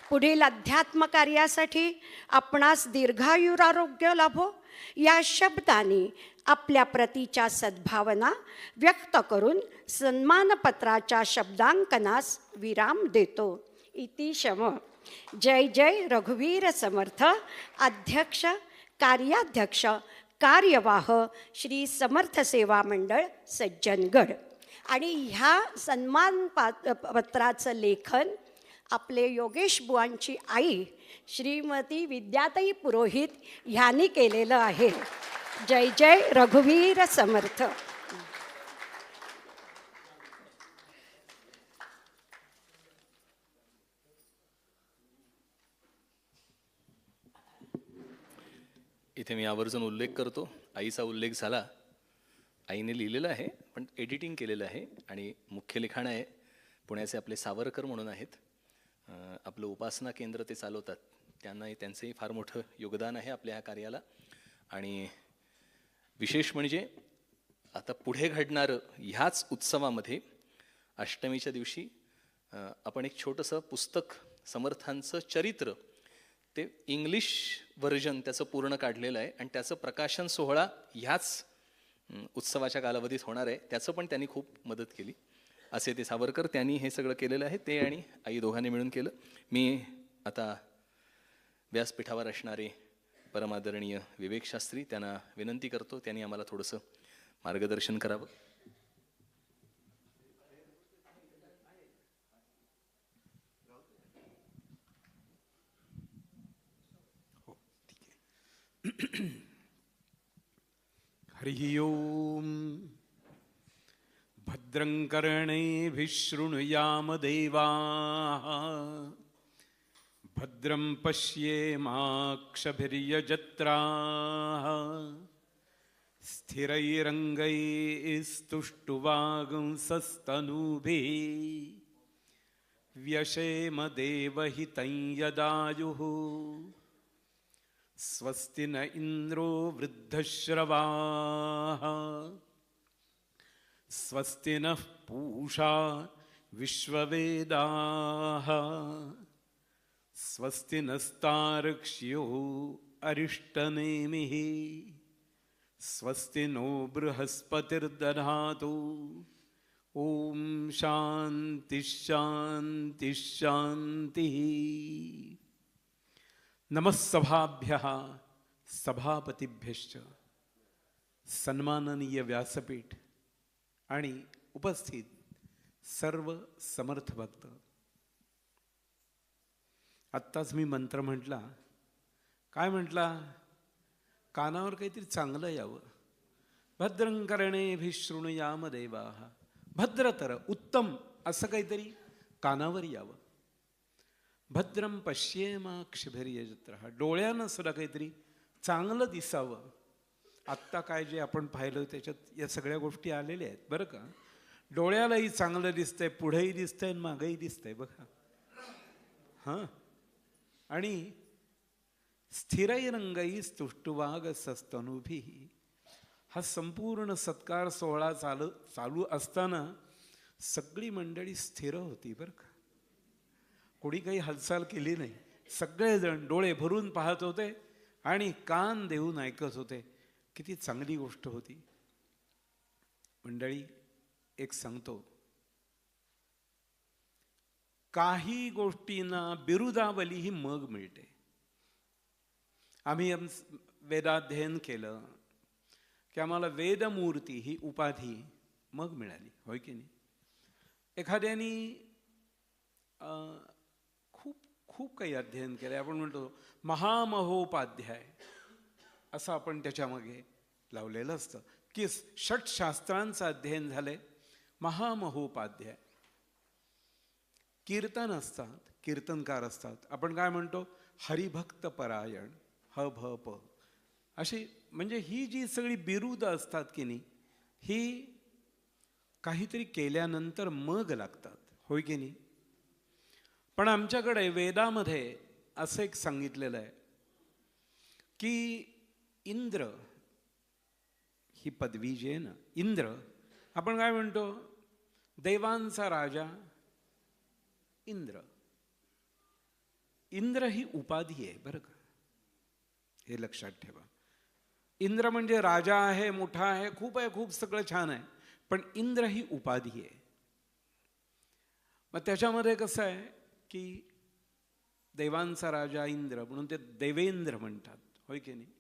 पुढील अध्यात्म कार्यासाठी आपणास दीर्घायुरारोग्य लाभो, या शब्दांनी आपल्या प्रतीच्या सद्भावना व्यक्त करून सन्मानपत्राच्या शब्दांकनास विराम देतो. इति शम. जय जय रघुवीर समर्थ. अध्यक्ष, कार्याध्यक्ष, कार्यवाह श्री समर्थ सेवा मंडळ सज्जनगड. आणि ह्या सन्मान पत्राचं लेखन आपले योगेश बुवांची आई श्रीमती विद्याताई पुरोहित ह्यांनी केलेलं आहे. जय जय रघुवीर समर्थ. इथे मी आवर्जून उल्लेख करतो, आईचा उल्लेख झाला. आईने लिहिलेलं आहे, पण एडिटिंग केलेलं आहे आणि मुख्य लिखाण आहे पुण्याचे आपले सावरकर म्हणून आहेत. आपलं उपासना केंद्र ते चालवतात, त्यांचंही फार मोठं योगदान आहे आपल्या ह्या कार्याला. आणि विशेष म्हणजे आता पुढे घडणारं ह्याच उत्सवामध्ये अष्टमीच्या दिवशी आपण एक छोटंसं पुस्तक, समर्थांचं चरित्र, ते इंग्लिश व्हर्जन त्याचं पूर्ण काढलेलं आहे आणि त्याचं प्रकाशन सोहळा ह्याच उत्सवाच्या कालावधीत होणार आहे. त्याचं पण त्यांनी खूप मदत केली. असे ते सावरकर, त्यांनी हे सगळं केलेलं आहे. ते आणि आई दोघांनी मिळून केलं. मी आता व्यासपीठावर असणारे परमादरणीय विवेक शास्त्री, त्यांना विनंती करतो, त्यांनी आम्हाला थोडंसं मार्गदर्शन करावं. हरि ओम. भद्रं कर्णेभिः शृणुयाम देवाः, भद्रं पश्येमाक्षभिर्यजत्राः, स्थिरैरङ्गैस्तुष्टुवागुंसस्तनूभिः, व्यशेम देवहितं यदायुः. स्वस्ति न इंद्रो वृद्धश्रवाः, स्वस्ति नः पूषा विश्ववेदाः, स्वस्ति नस्तार्क्ष्यो अरिष्टनेमिः, स्वस्ति नो बृहस्पतिर्दधातु. ओम शांति शांति शांतिः. नमस्सभाभ्यः सभापतिभ्यश्च. सन्माननीय व्यासपीठ आणि उपस्थित सर्व समर्थ भक्त. आत्ताच मी मंत्र म्हटला. काय म्हटला? कानावर काहीतरी चांगलं यावं. भद्रं कर्णेभिः शृणुयाम देवाः. भद्रतर, उत्तम असं काहीतरी कानावर यावं. भद्रं पश्येमाक्षभिर्यजत्राः. डोळ्यानं सुद्धा काहीतरी चांगलं दिसावं. आत्ता काय जे आपण पाहिलं त्याच्यात या सगळ्या गोष्टी आलेल्या आहेत बरं का. डोळ्यालाही चांगलं दिसतंय, पुढेही दिसतंय आणि मागेही दिसतंय बघा. हां. आणि स्थिरैरंगैस्तुष्टुवागसस्तनूभिः. हा संपूर्ण सत्कार सोहळा चालू असताना सगळी मंडळी स्थिर होती बरं का. कोणी काही हालचाल केली नाही. सगळेजण डोळे भरून पाहत होते आणि कान देऊन ऐकत होते. किती चांगली गोष्ट होती. मंडळी, एक सांगतो, काही गोष्टींना बिरुदावली ही मग मिळते. आम्ही वेदाध्ययन केलं की आम्हाला वेदमूर्ती ही उपाधी मग मिळाली, होय की नाही? एखाद्यानी खूप खूप काही अध्ययन केलं, आपण म्हणतो महामहोपाध्याय असं आपण त्याच्यामागे लावलेलं असतं की षटशास्त्रांचं अध्ययन झालंय, महामहोपाध्याय. कीर्तन असतात, कीर्तनकार असतात, आपण काय म्हणतो हरिभक्त परायण, ह भ प, अशी म्हणजे ही जी सगळी बिरुद असतात की नाही, ही काहीतरी केल्यानंतर मग लागतात, होय की नाही? पण आमच्याकडे वेदामध्ये असं एक सांगितलेलं आहे की इंद्र ही पदवी जी आहे ना, इंद्र, आपण काय म्हणतो देवांचा राजा इंद्र. इंद्र ही उपाधी आहे बरं का, हे लक्षात ठेवा. इंद्र म्हणजे राजा आहे, मोठा आहे, खूप सगळं छान आहे, पण इंद्र ही उपाधी आहे. मग त्याच्यामध्ये कसं आहे की देवांचा राजा इंद्र म्हणून ते देवेंद्र म्हणतात, होय की नाही?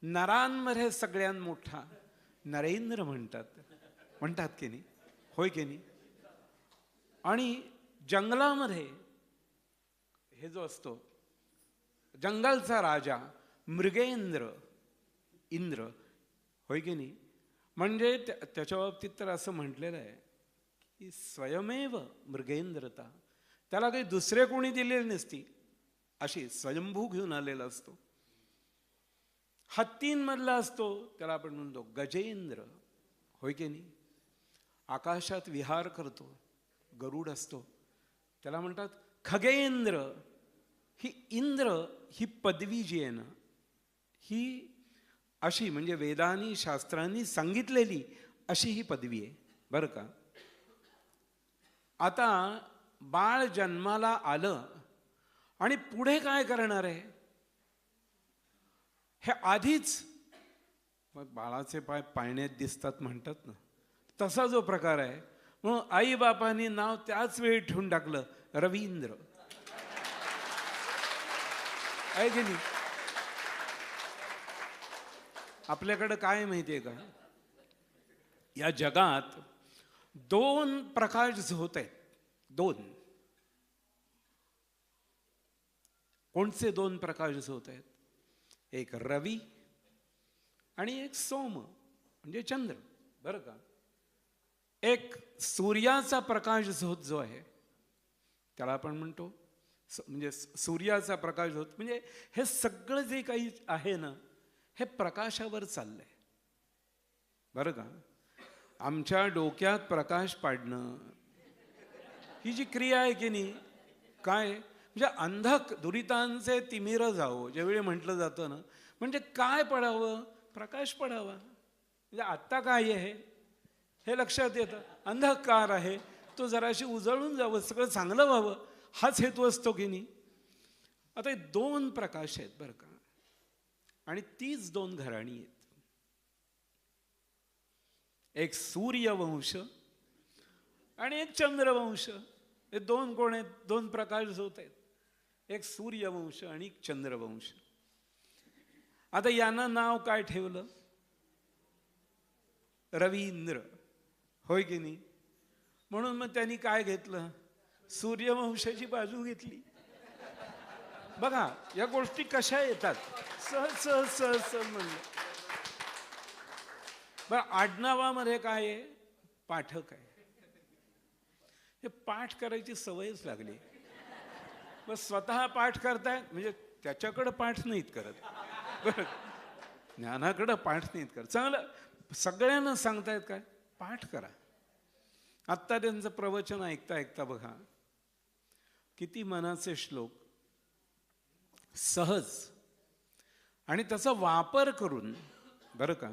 नरांमध्ये सगळ्यात मोठा नरेंद्र म्हणतात की नाही, होय की नाही? आणि जंगलामध्ये हे जो असतो जंगलचा राजा मृगेंद्र, इंद्र, होय की नाही? म्हणजे त्याच्या बाबतीत तर असं म्हटलेलं आहे की स्वयमेव मृगेंद्रता, त्याला काही दुसरे कोणी दिलेली नसती, अशी स्वयंभू घेऊन आलेला असतो. हत्तींमधला असतो त्याला आपण म्हणतो गजेंद्र, होय की नाही? आकाशात विहार करतो गरुड असतो, त्याला म्हणतात खगेंद्र. ही इंद्र ही पदवी जी आहे ना, ही अशी म्हणजे वेदांनी शास्त्रांनी सांगितलेली अशी ही पदवी आहे बरं का. आता बाळ जन्माला आलं आणि पुढे काय करणार आहे हे आधीच, मग बाळाचे पाय पाळण्यात दिसतात म्हणतात ना, तसा जो प्रकार आहे. म्हणून आई बापांनी नाव त्याच वेळी ठेवून टाकलं रवींद्र, आहे की नाही? आपल्याकडं काय माहितीये का, या जगात दोन प्रकाश होत आहेत. दोन, कोणते दोन प्रकाश होत आहेत? एक रवी आणि एक सोम म्हणजे चंद्र, बरं का. एक सूर्याचा प्रकाश जो आहे त्याला आपण म्हणतो म्हणजे सूर्याचा प्रकाश होत, म्हणजे हे सगळं जे काही आहे ना हे प्रकाशावर चाललंय बरं का. आमच्या डोक्यात प्रकाश पाडणं ही जी क्रिया आहे की नाही, काय म्हणजे अंधक दुरितांचे तिमिर जावो ज्यावेळी म्हटलं जातं ना, म्हणजे काय पडावं, प्रकाश पडावा. म्हणजे आत्ता काय आहे हे लक्षात येतं, अंधकार आहे तो जराशी उजळून जावं, सगळं चांगलं व्हावं, हाच हेतू असतो की नाही. आता हे दोन प्रकाश आहेत बरं का, आणि तीच दोन घराणी आहेत. एक सूर्यवंश आणि एक चंद्रवंश. हे दोन कोण आहेत? दोन प्रकाश होत आहेत, एक सूर्यवंश आणि एक चंद्रवंश. आता यांना नाव काय ठेवलं? रवींद्र, होय की नाही? म्हणून मग त्यांनी काय घेतलं? सूर्यवंशाची बाजू घेतली. बघा या गोष्टी कशा येतात, सहज सहज सहज सहज म्हणलं. बरं, आडनावामध्ये काय आहे? पाठक आहे. हे पाठ करायची सवयच लागली. बस स्वतः पाठ करताय म्हणजे त्याच्याकडं पाठ नाहीत करत, बरं, ज्ञानाकडं पाठ नाहीत करत. चांगलं सगळ्यांना सांगतायत काय? पाठ करा. आत्ता त्यांचं प्रवचन ऐकता ऐकता बघा किती मनाचे श्लोक सहज आणि त्याचा वापर करून बरं का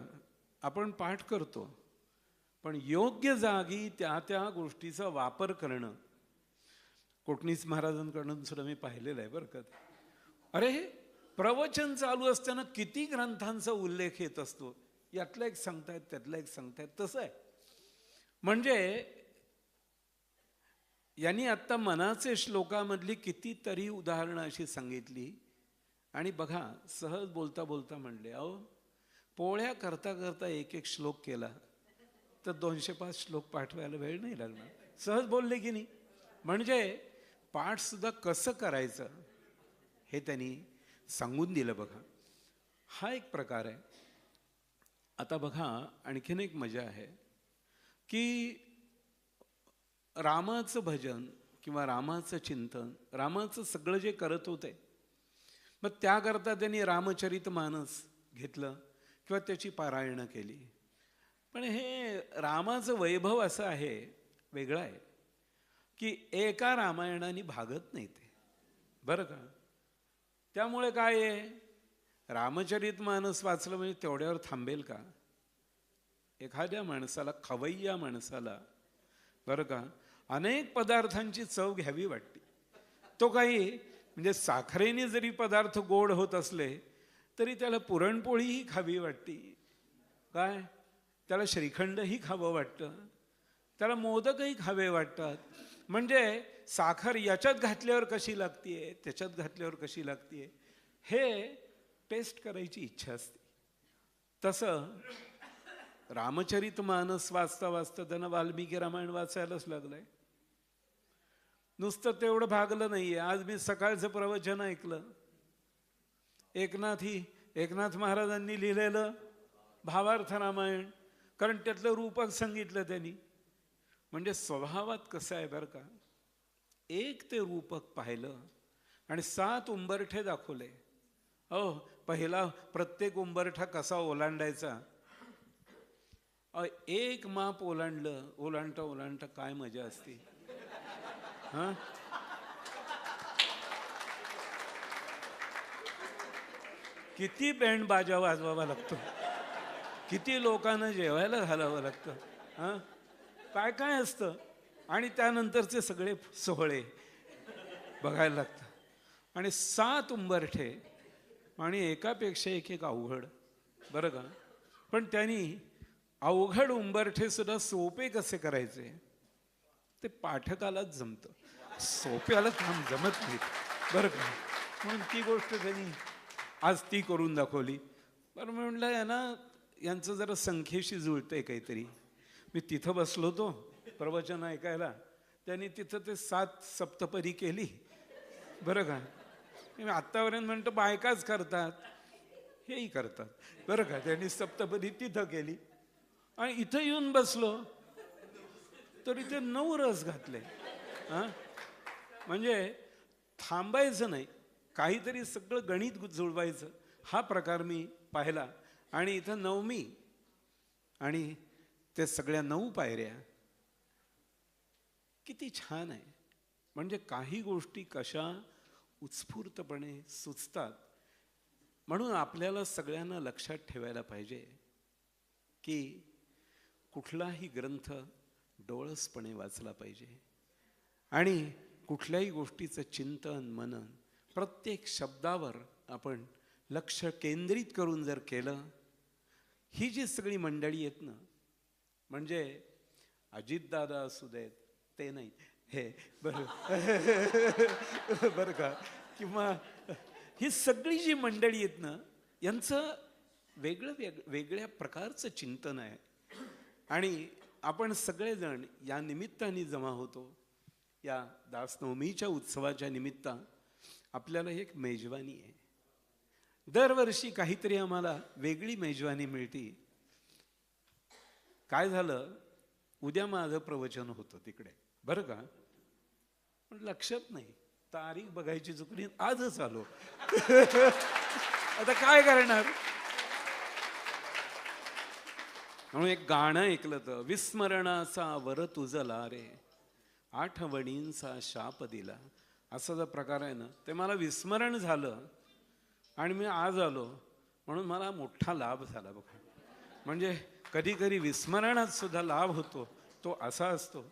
आपण पाठ करतो. पण योग्य जागी त्या त्या गोष्टीचा वापर करणं कोटणीस महाराजांकडून सुद्धा मी पाहिलेलं आहे बरं का. अरे प्रवचन चालू असताना किती ग्रंथांचा उल्लेख येत असतो, यातलं एक सांगतायत त्यातलं एक सांगतायत, तसं आहे. म्हणजे यांनी आत्ता मनाचे श्लोकामधली कितीतरी उदाहरणं अशी सांगितली. आणि बघा, सहज बोलता बोलता म्हणले, अहो पोळ्या करता करता एक एक श्लोक केला तर 205 श्लोक पाठवायला वेळ नाही लागणार. सहज बोलले की नाही. म्हणजे पाठ सुद्धा कसं करायचं हे त्यांनी सांगून दिलं. बघा, हा एक प्रकार आहे. आता बघा, आणखीन एक मजा आहे की रामाचं भजन किंवा रामाचं चिंतन, रामाचं सगळं जे करत होते, मग त्याकरता त्यांनी रामचरितमानस घेतलं किंवा त्याची पारायणं केली. पण हे रामाचं वैभव असं आहे, वेगळं आहे, की एका रामायणाने भागत नाही ते, बरं का. त्यामुळे काय आहे, रामचरितमानस वाचलं म्हणजे तेवढ्यावर थांबेल का? एखाद्या माणसाला, खवय्या माणसाला, बरं का, अनेक पदार्थांची चव घ्यावी वाटते. तो काही म्हणजे साखरेने जरी पदार्थ गोड होत असले तरी त्याला पुरणपोळीही खावी वाटते, काय त्याला श्रीखंडही खावं वाटतं, त्याला मोदकही खावे वाटतात. म्हणजे साखर याच्यात घातल्यावर कशी लागतीये, त्याच्यात घातल्यावर कशी लागतीये, हे टेस्ट करायची इच्छा असते. तसं रामचरितमानस वाचता वाचता त्यांना वाल्मिकी रामायण वाचायलाच लागलंय. नुसतं तेवढं भागलं नाहीये. आज मी सकाळचं प्रवचन ऐकलं, एकनाथ महाराजांनी लिहिलेलं भावार्थ रामायण, कारण त्यातलं रूपक सांगितलं त्यांनी. म्हणजे स्वभावात कसं आहे बरं का, एक ते रूपक पाहिलं आणि 7 उंबरठे दाखवले. पहिला प्रत्येक उंबरठा कसा ओलांडायचा, एक माप ओलांडता ओलांडता काय मजा असते. हा, किती बँड बाजा वाजवावा लागतो, किती लोकांना जेवायला घालावं लागतं, हा काय काय असतं. आणि त्यानंतरचे सगळे सोहळे बघायला लागतं. आणि 7 उंबरठे आणि एकापेक्षा एक अवघड, बरं का. पण त्यांनी अवघड उंबरठे सुद्धा सोपे कसे करायचे ते पाठकालाच जमतं, सोप्याला काम जमत नाही, बरं का. म्हणून ती गोष्ट त्यांनी आज ती करून दाखवली. बरं म्हणलं, यांचं जरा संख्येशी जुळतंय काहीतरी. मी तिथं बसलो होतो प्रवचन ऐकायला, त्यांनी तिथं ते 7 सप्तपदी केली, बरं का. मी आत्तापर्यंत म्हणतो बायकाच करतात, हेही करतात, बरं का. त्यांनी सप्तपदी तिथं केली आणि इथं येऊन बसलो तर इथे 9 रस घातले. म्हणजे थांबायचं नाही, काहीतरी सगळं गणित जुळवायचं, हा प्रकार मी पाहिला. आणि इथं 9मी आणि ते सगळ्या 9 पायऱ्या, किती छान आहे. म्हणजे काही गोष्टी कशा उत्स्फूर्तपणे सुचतात. म्हणून आपल्याला सगळ्यांना लक्षात ठेवायला पाहिजे की कुठलाही ग्रंथ डोळसपणे वाचला पाहिजे आणि कुठल्याही गोष्टीचं चिंतन मनन, प्रत्येक शब्दावर आपण लक्ष केंद्रित करून जर केलं. ही जी सगळी मंडळी आहेत ना, म्हणजे अजितदादा असू देत, ते नाही हे, बरं बरं का, किंवा ही सगळी जी मंडळी आहेत ना, यांचं वेगळ्या प्रकारचं चिंतन आहे. आणि आपण सगळेजण या निमित्ताने जमा होतो. या दासनवमीच्या उत्सवाच्या निमित्तानं आपल्याला एक मेजवानी आहे. दरवर्षी काहीतरी आम्हाला वेगळी मेजवानी मिळते. काय झालं, उद्या माझं प्रवचन होतं तिकडे, बरं का. पण लक्षात नाही, तारीख बघायची चुकली, आजच आलो. आता काय करणार. म्हणून एक गाणं ऐकलं तर, विस्मरणाचा वर तुझला रे, आठवणींचा शाप दिला, असा जो प्रकार आहे ना, ते मला विस्मरण झालं आणि मी आज आलो, म्हणून मला मोठा लाभ झाला बघा. म्हणजे कधी कधी विस्मरणात सुद्धा लाभ होतो, तो असा असतो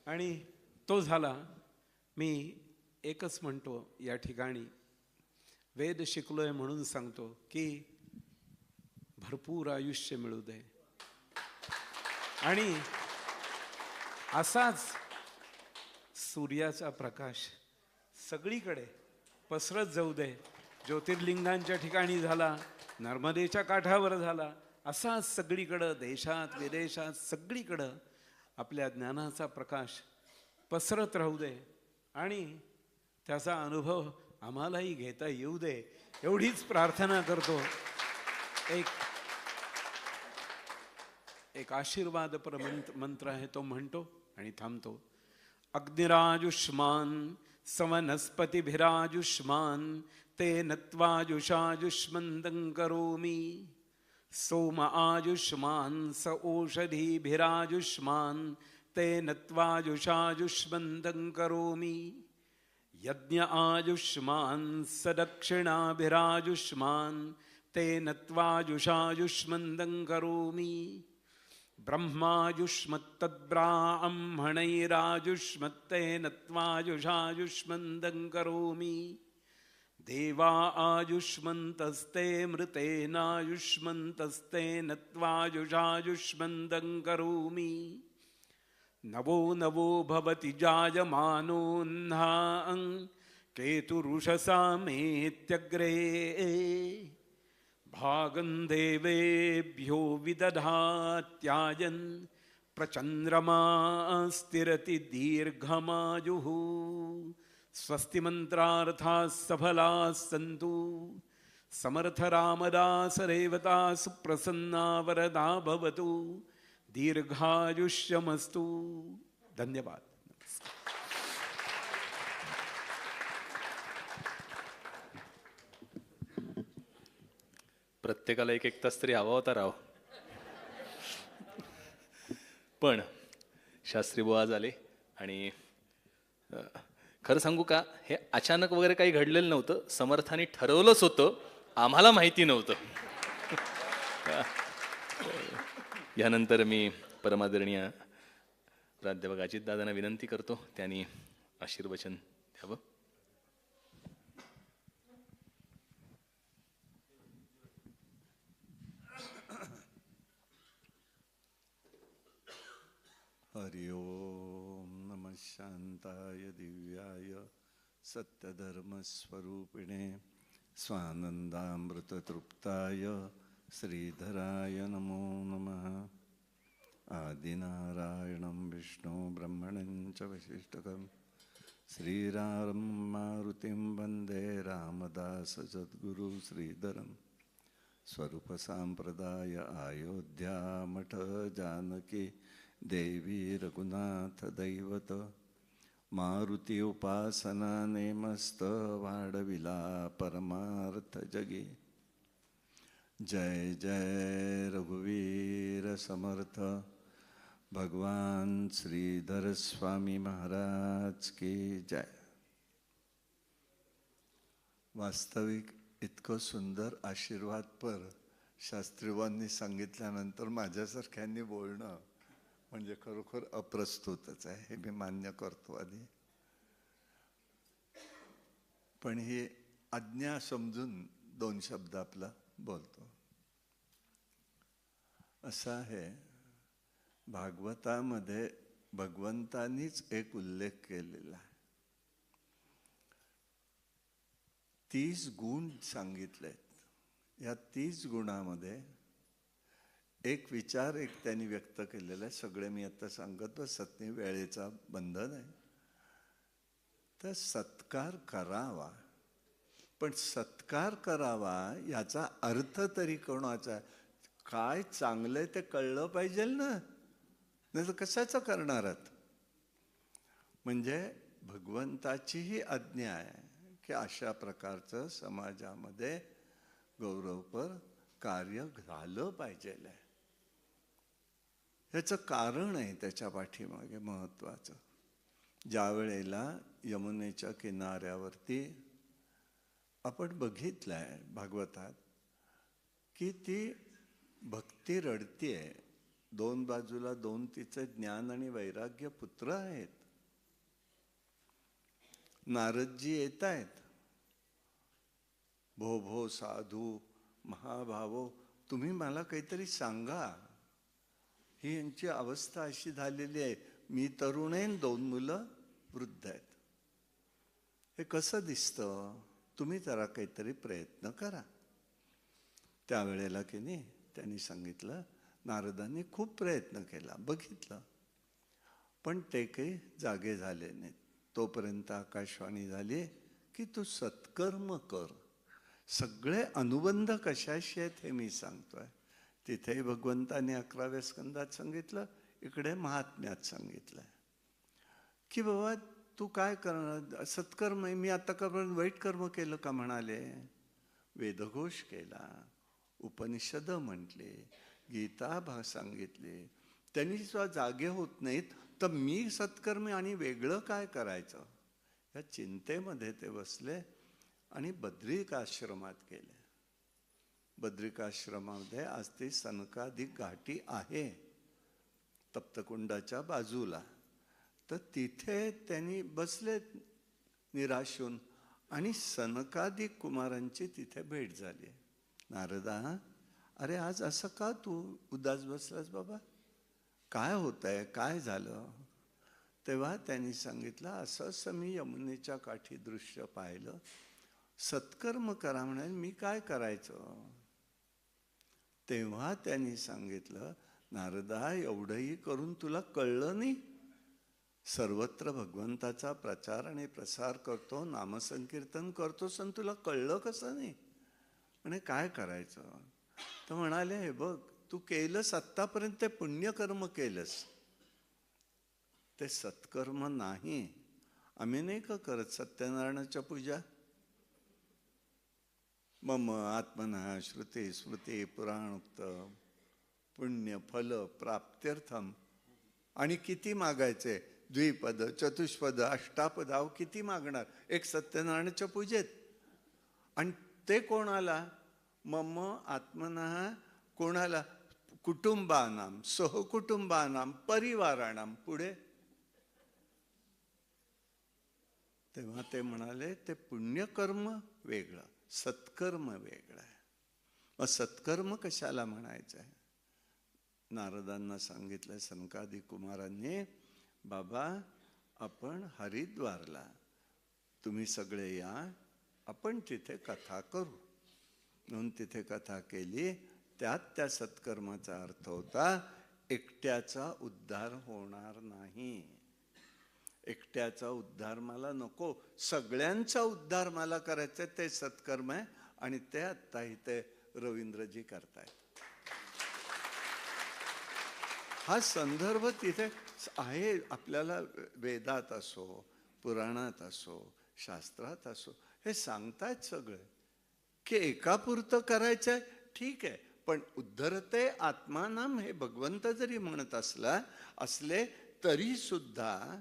आणि तो झाला. मी एकच म्हणतो या ठिकाणी, वेद शिकलोय म्हणून सांगतो की भरपूर आयुष्य मिळू दे आणि असाच सूर्याचा प्रकाश सगळीकडे पसरत जाऊ दे. ज्योतिर्लिंगांच्या ठिकाणी झाला, नर्मदेच्या काठावर झाला, असा सगळीकडं देशात विदेशात सगळीकडं आपल्या ज्ञानाचा प्रकाश पसरत राहू दे आणि त्याचा अनुभव आम्हालाही घेता येऊ दे, एवढीच प्रार्थना करतो. एक आशीर्वाद मंत्र आहे, तो म्हणतो आणि थांबतो. अग्निराजुष्मान सवनस्पतिभिराजुष्मान तेन त्वाजुषाजुष्मन्दं करोमि. सोम आयुष्मान स ओषधीभिराजुष्मान तेन त्वाजुषाजुष्मन्दं करोमि. यज्ञ आयुष्मान स दक्षिणाभिराजुष्मान तेन त्वाजुषाजुष्मन्दं करोमि. ब्रह्मायुष्मत्तद्ब्राह्मणैराजुष्मत्तेन त्वाजुषाजुष्मन्दं करोमि. देवा आयुष्मन्तस्ते मृतेनायुष्मन्तस्तेन त्वाजुषाजुष्मन्दं करोमि. नवो नवो भवति जायमानोऽह्नां केतुरुषसामेत्यग्रे. भागं देवेभ्यो विदधात्यायन् प्रचन्द्रमा स्थिरति दीर्घमायुः. स्वस्ति मंत्रार्थाः सफलाः सन्तु. समर्थ रामदास रेवता सुप्रसन्ना वरदा भवतु. दीर्घायुष्यमस्तु. धन्यवाद. प्रत्येकाला एक एक तास तरी हवा होता राव. पण शास्त्री बुवा आज आले आणि खरं सांगू का, हे अचानक वगैरे काही घडलेलं नव्हतं. समर्थाने ठरवलंच होतं, आम्हाला माहिती नव्हतं. यानंतर मी परमादरणीय प्राध्यापक अजितदादांना विनंती करतो, त्यांनी आशीर्वचन द्यावं. हरि ओम नमः शांताय दिव्याय सत्यधर्मस्वरूपिणे स्वानंदामृततृप्ताय श्रीधराय नमो नमः. आदिनारायणं विष्णु ब्रह्मणं च वसिष्ठकं श्रीरामं मारुतिं वन्दे रामदास सद्गुरु श्रीधरं. स्वरूपसाम्प्रदाय अयोध्या मठ जानकी देवी रघुनाथ दैवत. मारुती उपासना नेमस्त वाढविला परमार्थ जगी. जय जय रघुवीर समर्थ भगवान श्रीधर स्वामी महाराज की जय. वास्तविक इतकं सुंदर आशीर्वादपर शास्त्रीवांनी सांगितल्यानंतर माझ्यासारख्यांनी बोलणं म्हणजे खरोखर अप्रस्तुतच आहे, हे मी मान्य करतो आधी. पण ही आज्ञा समजून दोन शब्द आपला बोलतो. असं आहे, भागवतामध्ये भगवंतानीच एक उल्लेख केलेला आहे. 30 गुण सांगितलेत. या 30 गुणामध्ये एक विचार एक त्यांनी व्यक्त केलेला आहे. सगळे मी आता सांगत बसत नाही, वेळेचा बंधन आहे. तर सत्कार करावा, पण सत्कार करावा याचा अर्थ तरी कोणाचा, काय चांगलं ते कळलं पाहिजे ना, नाही तर कशाचं करणार आहात. म्हणजे भगवंताचीही आज्ञा आहे की अशा प्रकारचं समाजामध्ये गौरवपर कार्य झालं पाहिजे. याचं कारण आहे त्याच्या पाठीमागे महत्वाचं. ज्या वेळेला यमुनेच्या किनाऱ्यावरती आपण बघितलंय भागवतात की ती भक्ती रडतीये, दोन बाजूला दोन तिचे ज्ञान आणि वैराग्य पुत्र आहेत. नारदजी येत आहेत, भो भो साधू महाभावो तुम्ही मला काहीतरी सांगा, ही यांची अवस्था अशी झालेली आहे. मी तरुण आहे, 2 मुलं वृद्ध आहेत. हे कसं दिसतं? तुम्ही जरा काहीतरी प्रयत्न करा. त्यावेळेला की नाही त्यांनी सांगितलं, नारदांनी खूप प्रयत्न केला, बघितलं, पण ते काही जागे झाले नाहीत. तोपर्यंत आकाशवाणी झाली की तू सत्कर्म कर. सगळे अनुबंध कशाशी आहेत हे मी सांगतोय. तिथेही भगवंताने 11व्या स्कंदात सांगितलं, इकडे महात्म्यात सांगितलंय की बाबा तू काय करणार? सत्कर्म. मी आता का वाईट कर्म केलं का म्हणाले? वेदघोष केला, उपनिषद म्हटले, गीता सांगितले, त्यांनी सुद्धा जागे होत नाहीत, तर मी सत्कर्मी आणि वेगळं काय करायचं? या चिंतेमध्ये ते बसले आणि बद्रिकाश्रमात गेले. बद्रिकाश्रमामध्ये आज ती सनकादिक घाटी आहे तप्तकुंडाच्या बाजूला. तर तिथे त्यांनी बसले निराशून आणि सनकादिक कुमारांची तिथे भेट झाली. नारदा, अरे आज असं का तू उदास बसलास बाबा? काय होत आहे? काय झालं? तेव्हा त्यांनी सांगितलं, असं असं मी यमुनेच्या काठी दृश्य पाहिलं, सत्कर्म करा म्हणाल, मी काय करायचं? तेव्हा त्यांनी सांगितलं, नारदा एवढंही करून तुला कळलं नाही? सर्वत्र भगवंताचा प्रचार आणि प्रसार करतो, नामसंकीर्तन करतोस आणि तुला कळलं कसं नाही? म्हणे काय करायचं? तर म्हणाले, हे बघ, तू केलंस आत्तापर्यंत ते पुण्यकर्म केलंस, ते सत्कर्म नाही. आम्ही नाही का करत सत्यनारायणाच्या पूजा? मम आत्मना श्रुती स्मृती पुराणोक्त पुण्य फल प्राप्त्यर्थम. आणि किती मागायचे? द्विपद, चतुष्पद, अष्टापद, अहो किती मागणार एक सत्यनारायणाच्या पूजेत? आणि ते कोणाला? मम आत्मना कोणाला? कुटुंबानाम, सहकुटुंबानाम, परिवाराणाम. पुढे तेव्हा ते म्हणाले, ते पुण्यकर्म वेगळं, सत्कर्म वेगळं आहे. मग सत्कर्म कशाला म्हणायचं आहे? नारदांना सांगितलं सनकादिक कुमारांनी, बाबा आपण हरिद्वारला, तुम्ही सगळे या, आपण तिथे कथा करू. म्हणून तिथे कथा केली. त्यात त्या सत्कर्माचा अर्थ होता, एकट्याचा उद्धार होणार नाही. एकट्याचा उद्धार मला नको, सगळ्यांचा उद्धार मला करायचा, ते सत्कर्म आहे. आणि ते आत्ता इथे रवींद्रजी करतायत. हा संदर्भ तिथे आहे. आपल्याला वेदात असो, पुराणात असो, शास्त्रात असो, हे सांगतायत सगळे की एकापुरतं करायचंय, ठीक आहे, पण उद्धरते आत्मानाम हे भगवंत जरी म्हणत असले तरी सुद्धा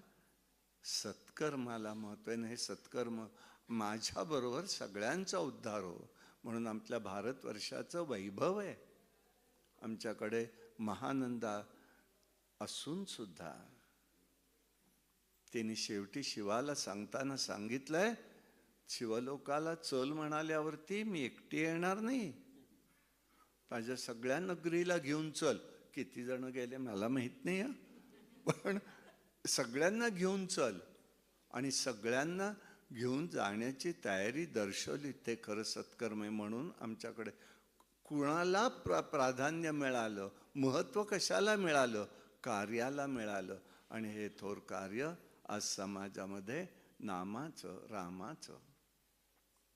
सत्कर्माला महत्व आहे. हे सत्कर्म माझ्याबरोबर सगळ्यांचा उद्धार हो, म्हणून आपल्या भारतवर्षाचं वैभव आहे. आमच्याकडे महानंदा असून सुद्धा त्यांनी शेवटी शिवाला सांगताना सांगितलंय, शिवलोकाला चल म्हणाल्यावरती मी एकटी येणार नाही, माझ्या सगळ्या नगरीला घेऊन चल. किती जण गेले मला माहित नाही, पण सगळ्यांना घेऊन चल. आणि सगळ्यांना घेऊन जाण्याची तयारी दर्शवली. ते खरं सत्कर्म आहे. म्हणून आमच्याकडे कुणाला प्राधान्य मिळालं, महत्व कशाला मिळालं? कार्याला मिळालं. आणि हे थोर कार्य आज समाजामध्ये नामाचं, रामाचं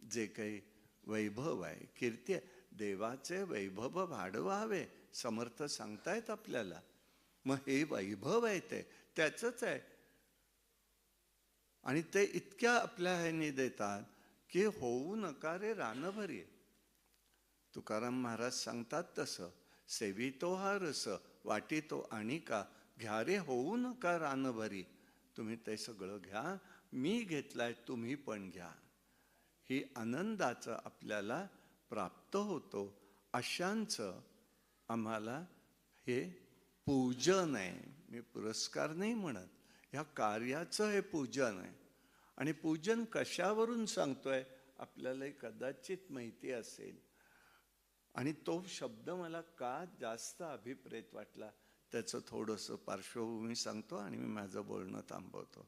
जे काही वैभव आहे, कीर्ती आहे, देवाचे वैभव वाढवावे समर्थ सांगतायत आपल्याला. मग हे वैभव आहे ते त्याचंच आहे. आणि ते इतक्या आपल्या ह्याने देतात की होऊ नका रे रानभरी. तुकाराम महाराज सांगतात तसं, सेवितो हा रस वाटितो आणि का, घ्या रे होऊ नका रानभरी. तुम्ही ते सगळं घ्या, मी घेतलाय तुम्ही पण घ्या. ही आनंदाचं आपल्याला प्राप्त होतो. अशांचं आम्हाला हे पूजन आहे. मी पुरस्कार नाही म्हणत, ह्या कार्याचं हे पूजन आहे. आणि पूजन कशावरून सांगतोय आपल्याला कदाचित माहिती असेल. आणि तो शब्द मला का जास्त अभिप्रेत वाटला त्याचं थोडंसं पार्श्वभूमी सांगतो आणि मी माझं बोलणं थांबवतो.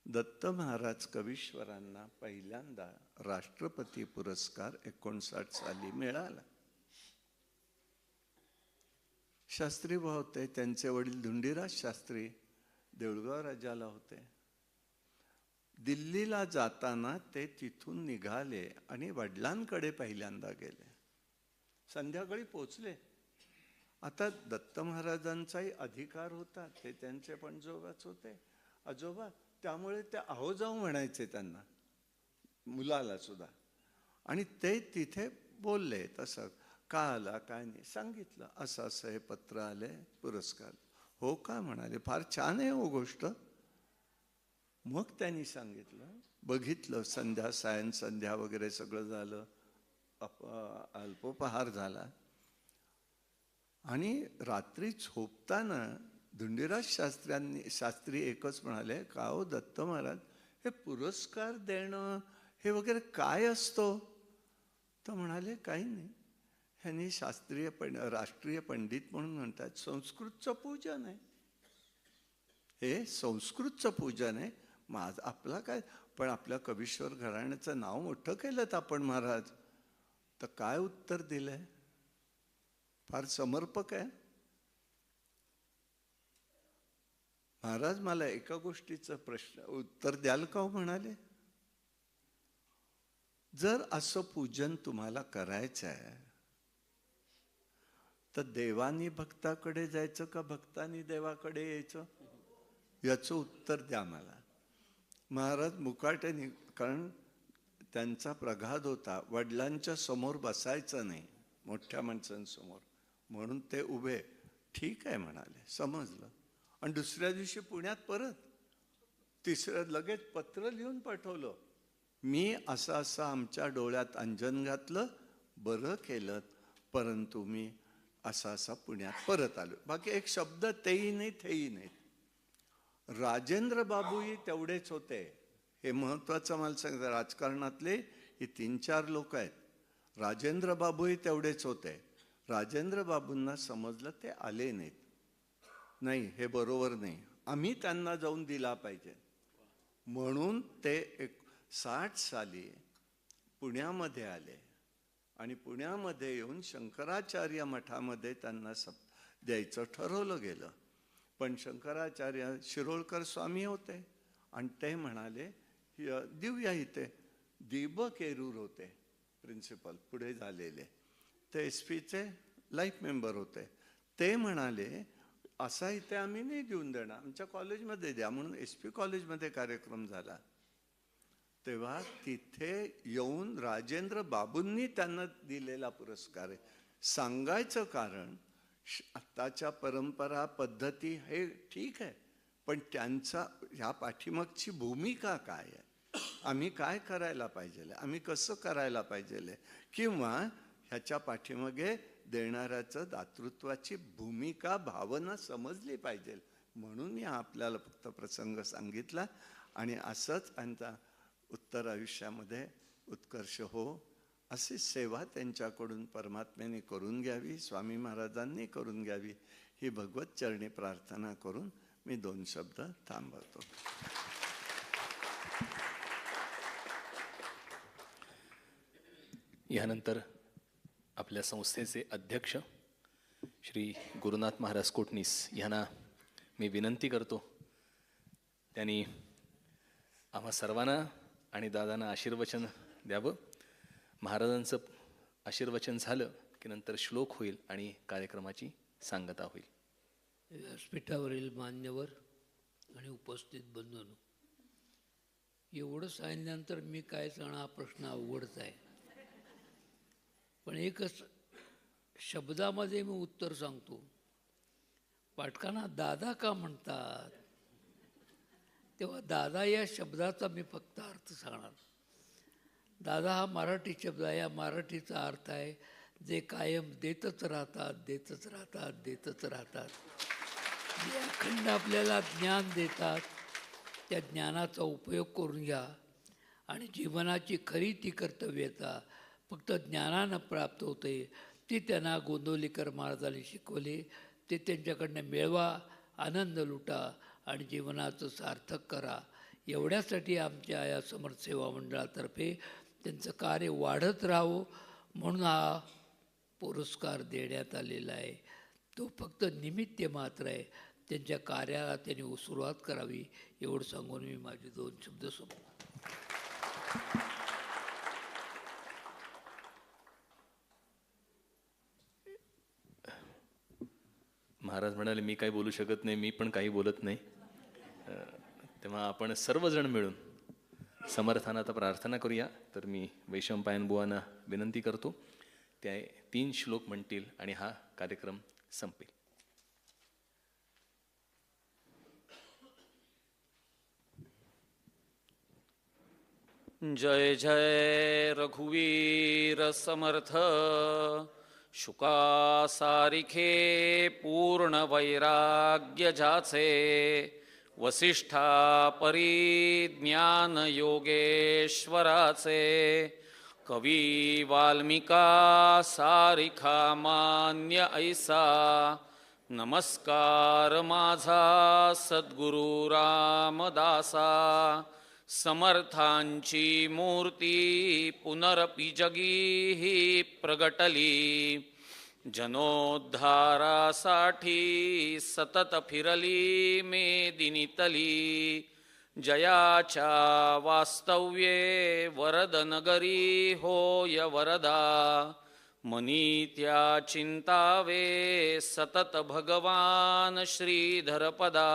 दत्त महाराज कवीश्वरांना पहिल्यांदा राष्ट्रपती पुरस्कार 59 साली मिळाला. शास्त्री भाऊ होते, त्यांचे वडील धुंडीराज शास्त्री देऊळगाव राज्याला होते. दिल्लीला जाताना ते तिथून निघाले आणि वडिलांकडे पहिल्यांदा गेले. संध्याकाळी पोचले. आता दत्त महाराजांचाही अधिकार होता, ते त्यांचे पणजोबाच होते, आजोबा, त्यामुळे ते आहो जाऊ म्हणायचे त्यांना, मुलाला सुद्धा. आणि ते तिथे बोलले तसं, का आला काय नाही सांगितलं, असं असं हे पत्र आले पुरस्कार. हो का म्हणाले, फार छान आहे हो गोष्ट. मग त्यांनी सांगितलं, बघितलं, संध्या सायन संध्या वगैरे सगळं झालं, अल्पोपहार झाला. आणि रात्री झोपताना धुंडीराज शास्त्री एकच म्हणाले, का हो दत्त महाराज, हे पुरस्कार देणं हे वगैरे काय असतो? तर म्हणाले, काही नाही, ह्यांनी राष्ट्रीय पंडित म्हणून म्हणतात, संस्कृतचं पूजन आहे, हे संस्कृतचं पूजन आहे. आपला काय, पण आपल्या कवीश्वर घराण्याचं नाव मोठं केलं आपण महाराज. तर काय उत्तर दिलंय? फार समर्पक आहे. महाराज, मला एका गोष्टीचं उत्तर द्याल का हो? म्हणाले, जर असं पूजन तुम्हाला करायचं आहे तर देवानी भक्ताकडे जायचं का भक्तानी देवाकडे यायचं? याचं उत्तर द्या मला. महाराज मुकाट्याने, कारण त्यांचा प्रघात होता, वडिलांच्या समोर बसायचं नाही मोठ्या माणसांसमोर, म्हणून ते उभे. ठीक आहे म्हणाले, समजलं. आणि दुसऱ्या दिवशी पुण्यात परत, तिसऱ्या लगेच पत्र लिहून पाठवलं, मी असं असं आमच्या डोळ्यात अंजन घातलं, बरं केलं, परंतु मी असा असा पुण्यात परत आलो. बाकी एक शब्द तेही नाही तेही नाही. राजेंद्र बाबूही तेवढेच होते. हे महत्वाचं मला सांगतं, राजकारणातले हे 3-4 लोक आहेत. राजेंद्र बाबूही तेवढेच होते. राजेंद्र बाबूंना समजलं, ते आले नाहीत. नाही, हे बरोबर नाही, आम्ही त्यांना जाऊन दिला पाहिजे. म्हणून ते 60 साली पुण्यामध्ये आले आणि पुण्यामध्ये येऊन शंकराचार्य मठामध्ये त्यांना द्यायचं ठरवलं गेलं. पण शंकराचार्य शिरोळकर स्वामी होते आणि ते म्हणाले, देऊया इथे. दीपक येरूर होते प्रिन्सिपल पुढे झालेले, ते SP लाईफ मेंबर होते. ते म्हणाले, असा इथे आम्ही नाही देऊन देणार, आमच्या कॉलेजमध्ये द्या. म्हणून SP कॉलेजमध्ये कार्यक्रम झाला. तेव्हा तिथे येऊन राजेंद्र बाबूंनी त्यांना दिलेला पुरस्कार आहे. सांगायचं कारण, आत्ताच्या परंपरा पद्धती हे ठीक आहे, पण त्यांचा ह्या पाठीमागची भूमिका काय आहे, आम्ही काय करायला पाहिजे, आम्ही कसं करायला पाहिजे, किंवा ह्याच्या पाठीमागे देणाऱ्याचं दातृत्वाची भूमिका भावना समजली पाहिजे. म्हणून मी आपल्याला फक्त प्रसंग सांगितला. आणि असंच त्यांचा उत्तर आयुष्यामध्ये उत्कर्ष हो, अशी सेवा त्यांच्याकडून परमात्म्याने करून घ्यावी, स्वामी महाराजांनी करून घ्यावी, ही भगवत चरणी प्रार्थना करून मी 2 शब्द थांबवतो. यानंतर आपल्या संस्थेचे अध्यक्ष श्री गुरुनाथ महाराज कोटणीस यांना मी विनंती करतो, त्यांनी आम्हा सर्वांना आणि दादांना आशीर्वचन द्यावं. महाराजांचं आशीर्वचन झालं की नंतर श्लोक होईल आणि कार्यक्रमाची सांगता होईल. व्यासपीठावरील मान्यवर आणि उपस्थित बंधूंनो, एवढं सांगितल्यानंतर मी काय सांगणार हा प्रश्न अवघडच आहे. पण एकच शब्दामध्ये मी उत्तर सांगतो. पाठकांना दादा का म्हणतात, तेव्हा दादा या शब्दाचा मी फक्त अर्थ सांगणार. दादा हा मराठी शब्द आहे. या मराठीचा अर्थ आहे जे कायम देतच राहतात, देतच राहतात, देतच राहतात. जे अखंड आपल्याला ज्ञान देतात, त्या ज्ञानाचा उपयोग करून घ्या. आणि जीवनाची खरी ती कर्तव्यता फक्त ज्ञानानं प्राप्त होते. ती त्यांना गोंदवलेकर महाराजांनी शिकवले. ते त्यांच्याकडनं मिळवा, आनंद लुटा आणि जीवनाचं सार्थक करा. एवढ्यासाठी आमच्या या समर्थ सेवा मंडळातर्फे त्यांचं कार्य वाढत राहावं म्हणून हा पुरस्कार देण्यात आलेला आहे. तो फक्त निमित्त मात्र आहे. त्यांच्या कार्याला त्यांनी सुरुवात करावी एवढं सांगून मी माझे 2 शब्द संपवतो. महाराज म्हणाले मी काही बोलू शकत नाही, मी पण काही बोलत नाही. तेव्हा आपण सर्वजण मिळून समर्थांना आता प्रार्थना करूया. तर मी वैशंपायन बुवांना विनंती करतो, त्या 3 श्लोक म्हणतील आणि हा कार्यक्रम संपेल. जय जय रघुवीर समर्थ. शुका सारिखे पूर्ण वैराग्य जाचे. वसिष्ठा परिज्ञान योगेश्वराचे. कवी वाल्मिका सारिखा मान्य ऐसा. नमस्कार माझा सद्गुरु रामदासा. समर्थांची मूर्ती पुनरपि जगी ही प्रगटली. जनोद्धारासाठी सतत फिरली मेदिनीतली. जयाच्या वास्तव्ये वरदनगरी होय वरदा. मनी त्या चिंतावे सतत भगवान श्रीधरपदा.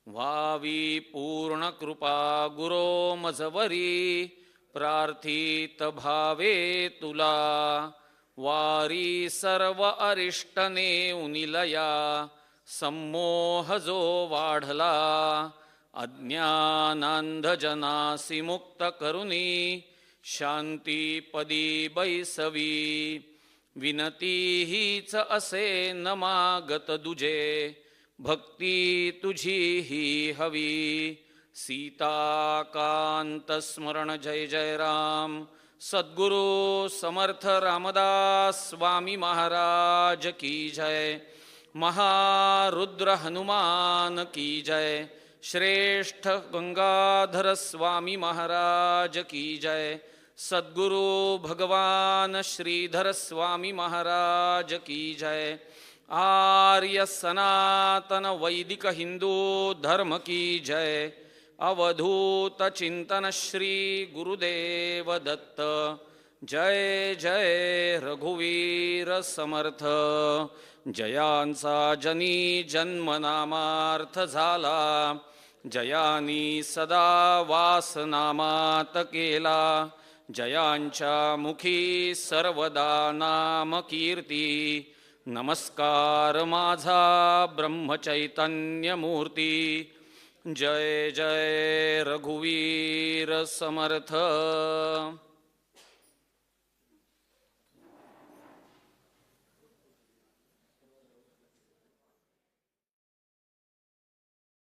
व्हावी पूर्ण कृपा गुरो मजवरी. प्रार्थित भावे तुला वारी सर्व अरिष्ट नेऊनिलया. सम्मोह जो वाढला अज्ञानांधजनासी मुक्त करुणी. शांतीपदी बैसवी विनती हीच असे न मागत दुजे. भक्ती तुझी ही हवी. सीताकांत स्मरण जय जय राम. सद्गुरु समर्थ रामदास स्वामी महाराज की जय. महारुद्र हनुमान की जय. श्रेष्ठ गंगाधर स्वामी महाराज की जय. सद्गुरु भगवान श्रीधर स्वामी महाराज की जय. आर्य सनातन वैदिक हिंदू धर्म की जय. अवधूत चिंतन श्री गुरुदेव दत्त. जय जय रघुवीर समर्थ. जयांचा जनी जन्मनामार्थ झाला. जयानी सदा वासनामात केला. जयांच्या मुखी सर्वदा नाम कीर्ती. नमस्कार माझा ब्रह्मचैतन्य मूर्ती. जय जय रघुवीर समर्थ.